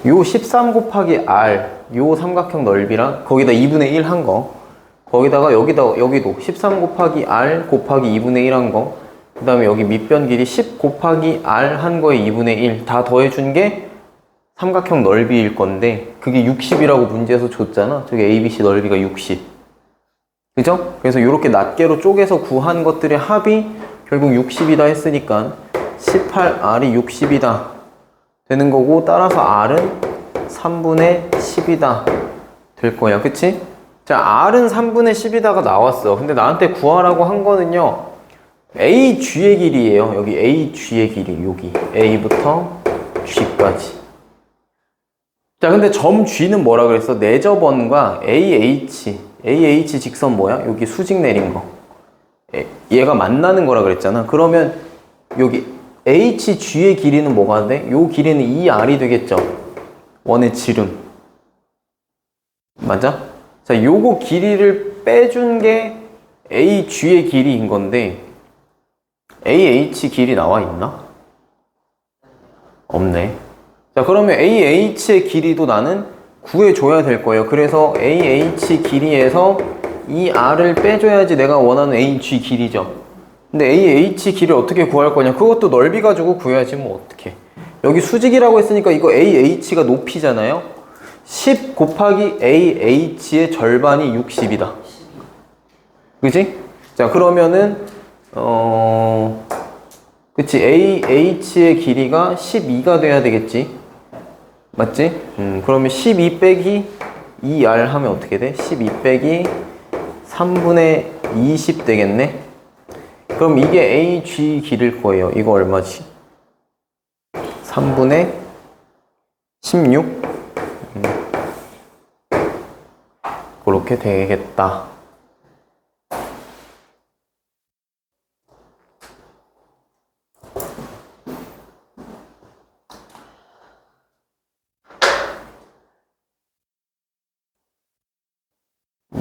요 13 곱하기 R, 요 삼각형 넓이랑, 거기다 2분의 1 한 거, 거기다가 여기도 13 곱하기 R 곱하기 2분의 1 한 거, 그 다음에 여기 밑변 길이 10 곱하기 R 한 거에 2분의 1 다 더해준 게 삼각형 넓이일 건데, 그게 60이라고 문제에서 줬잖아. 저기 ABC 넓이가 60. 그죠? 그래서 이렇게 낱개로 쪼개서 구한 것들의 합이 결국 60이다 했으니까 18R이 60이다 되는 거고, 따라서 R은 3분의 10이다 될 거야. 그치? 자, R은 3분의 10이다가 나왔어. 근데 나한테 구하라고 한 거는요, AG의 길이에요. 여기 AG의 길이, 여기 A부터 G까지. 자, 근데 점 G는 뭐라 그랬어? 내접원과 AH 직선 뭐야? 여기 수직 내린 거. 얘가 만나는 거라 그랬잖아. 그러면 여기 HG의 길이는 뭐가 돼? 요 길이는 2R이 되겠죠? 원의 지름. 맞아? 자, 요거 길이를 빼준 게 AG의 길이인 건데, AH 길이 나와 있나? 없네. 자, 그러면 AH의 길이도 나는 구해줘야 될 거예요. 그래서 AH 길이에서 이 R을 빼줘야지 내가 원하는 AG 길이죠. 근데 AH 길이를 어떻게 구할 거냐? 그것도 넓이 가지고 구해야지 뭐 어떻게. 여기 수직이라고 했으니까 이거 AH가 높이잖아요. 10 곱하기 AH의 절반이 60이다. 그지? 자, 그러면은 그치, AH의 길이가 12가 돼야 되겠지. 맞지? 그러면 12 빼기 2R 하면 어떻게 돼? 12 빼기 3분의 20 되겠네? 그럼 이게 AG 길일 거예요. 이거 얼마지? 3분의 16? 그렇게 되겠다.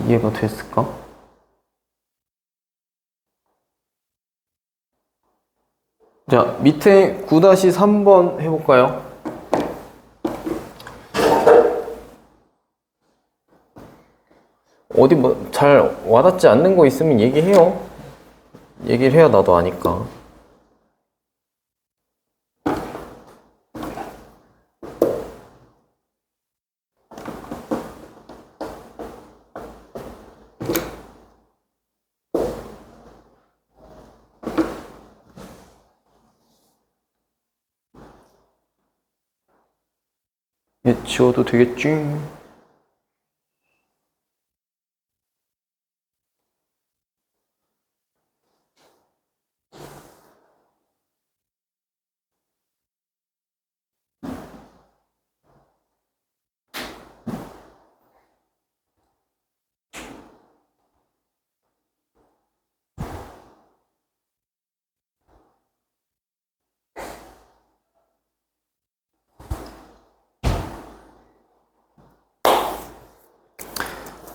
이해가 됐을까? 자, 밑에 9-3번 해볼까요? 어디 뭐 잘 와닿지 않는 거 있으면 얘기해요. 얘기를 해야 나도 아니까. 얘 지워도 되겠지?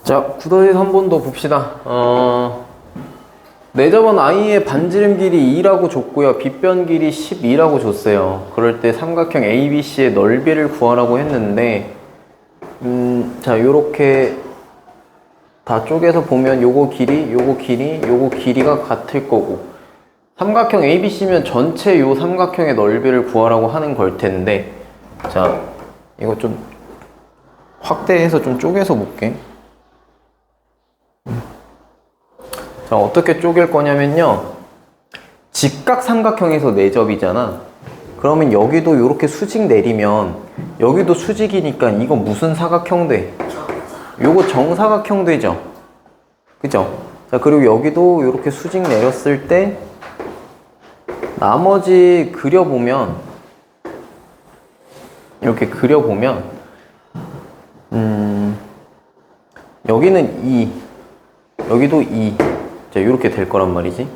자, 9-3번 더 봅시다. 내접은 i의 반지름 길이 2라고 줬고요. 빗변 길이 12라고 줬어요. 그럴 때 삼각형 ABC의 넓이를 구하라고 했는데, 자, 요렇게 다 쪼개서 보면 요거 길이, 요거 길이, 요거 길이가 같을 거고, 삼각형 ABC면 전체 요 삼각형의 넓이를 구하라고 하는 걸 텐데, 자, 이거 좀 확대해서 좀 쪼개서 볼게. 자, 어떻게 쪼갤 거냐면요. 직각 삼각형에서 내접이잖아. 그러면 여기도 이렇게 수직 내리면 여기도 수직이니까 이거 무슨 사각형 돼? 요거 정사각형 되죠? 그죠? 자, 그리고 여기도 이렇게 수직 내렸을 때 나머지 그려보면 이렇게 그려보면 여기는 2 여기도 2 자, 이렇게 될 거란 말이지.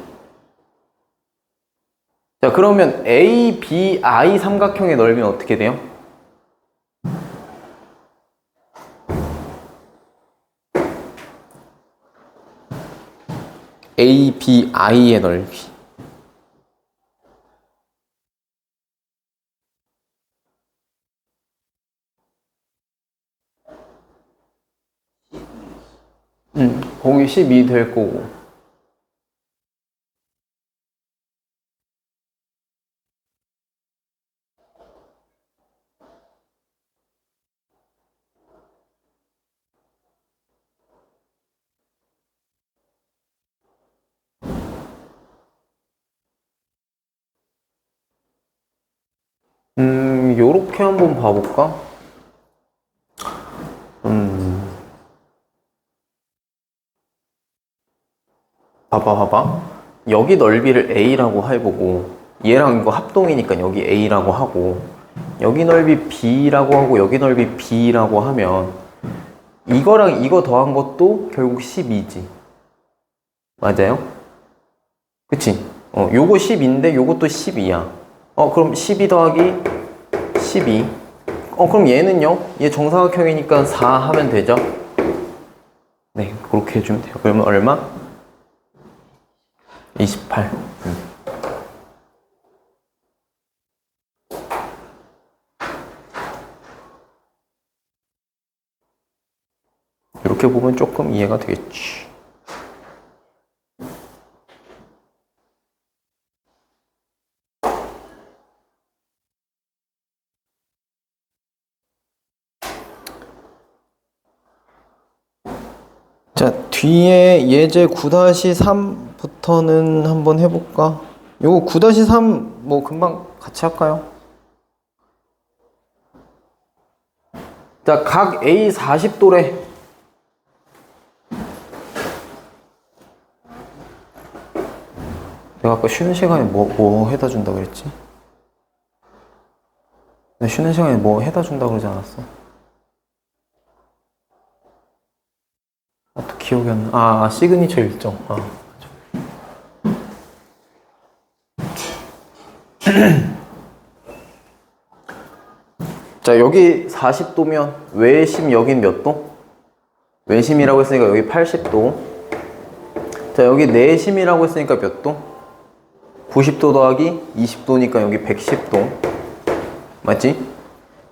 자, 그러면 A, B, I 삼각형의 넓이는 어떻게 돼요? A, B, I의 넓이. 거기 12 될 거고. 요렇게 한번 봐볼까? 봐봐. 여기 넓이를 A라고 해보고, 얘랑 이거 합동이니까 여기 A라고 하고, 여기 넓이 B라고 하고, 여기 넓이 B라고 하면, 이거랑 이거 더한 것도 결국 12지. 맞아요? 그치? 요거 10인데 요것도 12야. 그럼 12 더하기 12. 그럼 얘는요? 얘 정사각형이니까 4 하면 되죠? 네, 그렇게 해주면 돼요. 그러면 얼마? 28. 이렇게 보면 조금 이해가 되겠지. 자, 뒤에 예제 9-3부터는 한번 해볼까? 요거 9-3 뭐 금방 같이 할까요? 자, 각 A 40도래. 내가 아까 쉬는 시간에 뭐 해다 준다 그랬지? 내가 쉬는 시간에 뭐 해다 준다 그러지 않았어? 또 기억이 안 나. 시그니처 일정. 자, 여기 40도면 외심 여긴 몇 도? 외심이라고 했으니까 여기 80도. 자, 여기 내심이라고 했으니까 몇 도? 90도 더하기 20도니까 여기 110도. 맞지?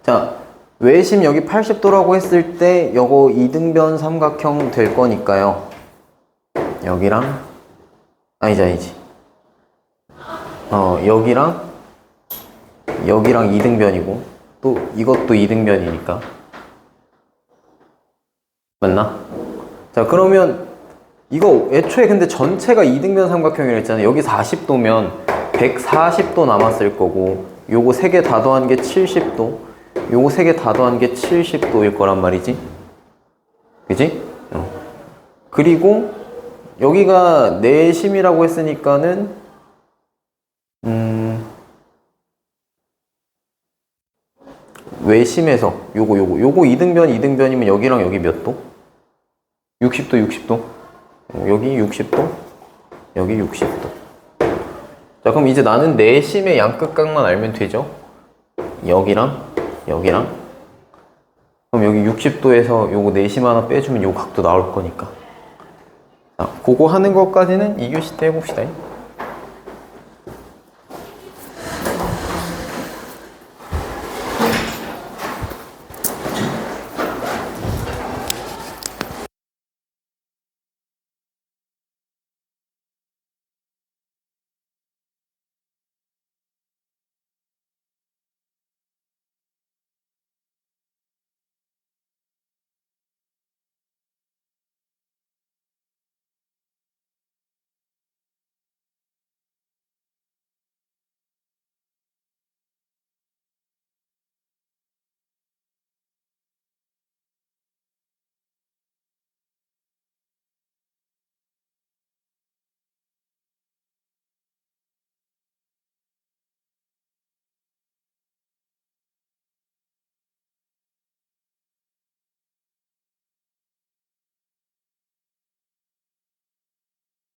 자, 외심 여기 80도라고 했을 때 요거 이등변 삼각형 될 거니까요. 여기랑 아니지. 여기랑 이등변이고 또 이것도 이등변이니까. 맞나? 자, 그러면 이거 애초에 근데 전체가 이등변 삼각형이라 했잖아요. 여기 40도면 140도 남았을 거고 요거 3개 다 더한 게 70도. 요거 세 개 다 더한 게 70도일 거란 말이지. 그지? 그리고 여기가 내심이라고 했으니까는 외심에서 요거 이등변이면 여기랑 여기 몇 도? 60도 60도. 여기 60도, 여기 60도. 자, 그럼 이제 나는 내심의 양끝각만 알면 되죠? 여기랑 여기랑. 그럼 여기 60도에서 요거 내심 하나 빼주면 요 각도 나올 거니까. 자, 그거 하는 것까지는 2교시 때 해봅시다.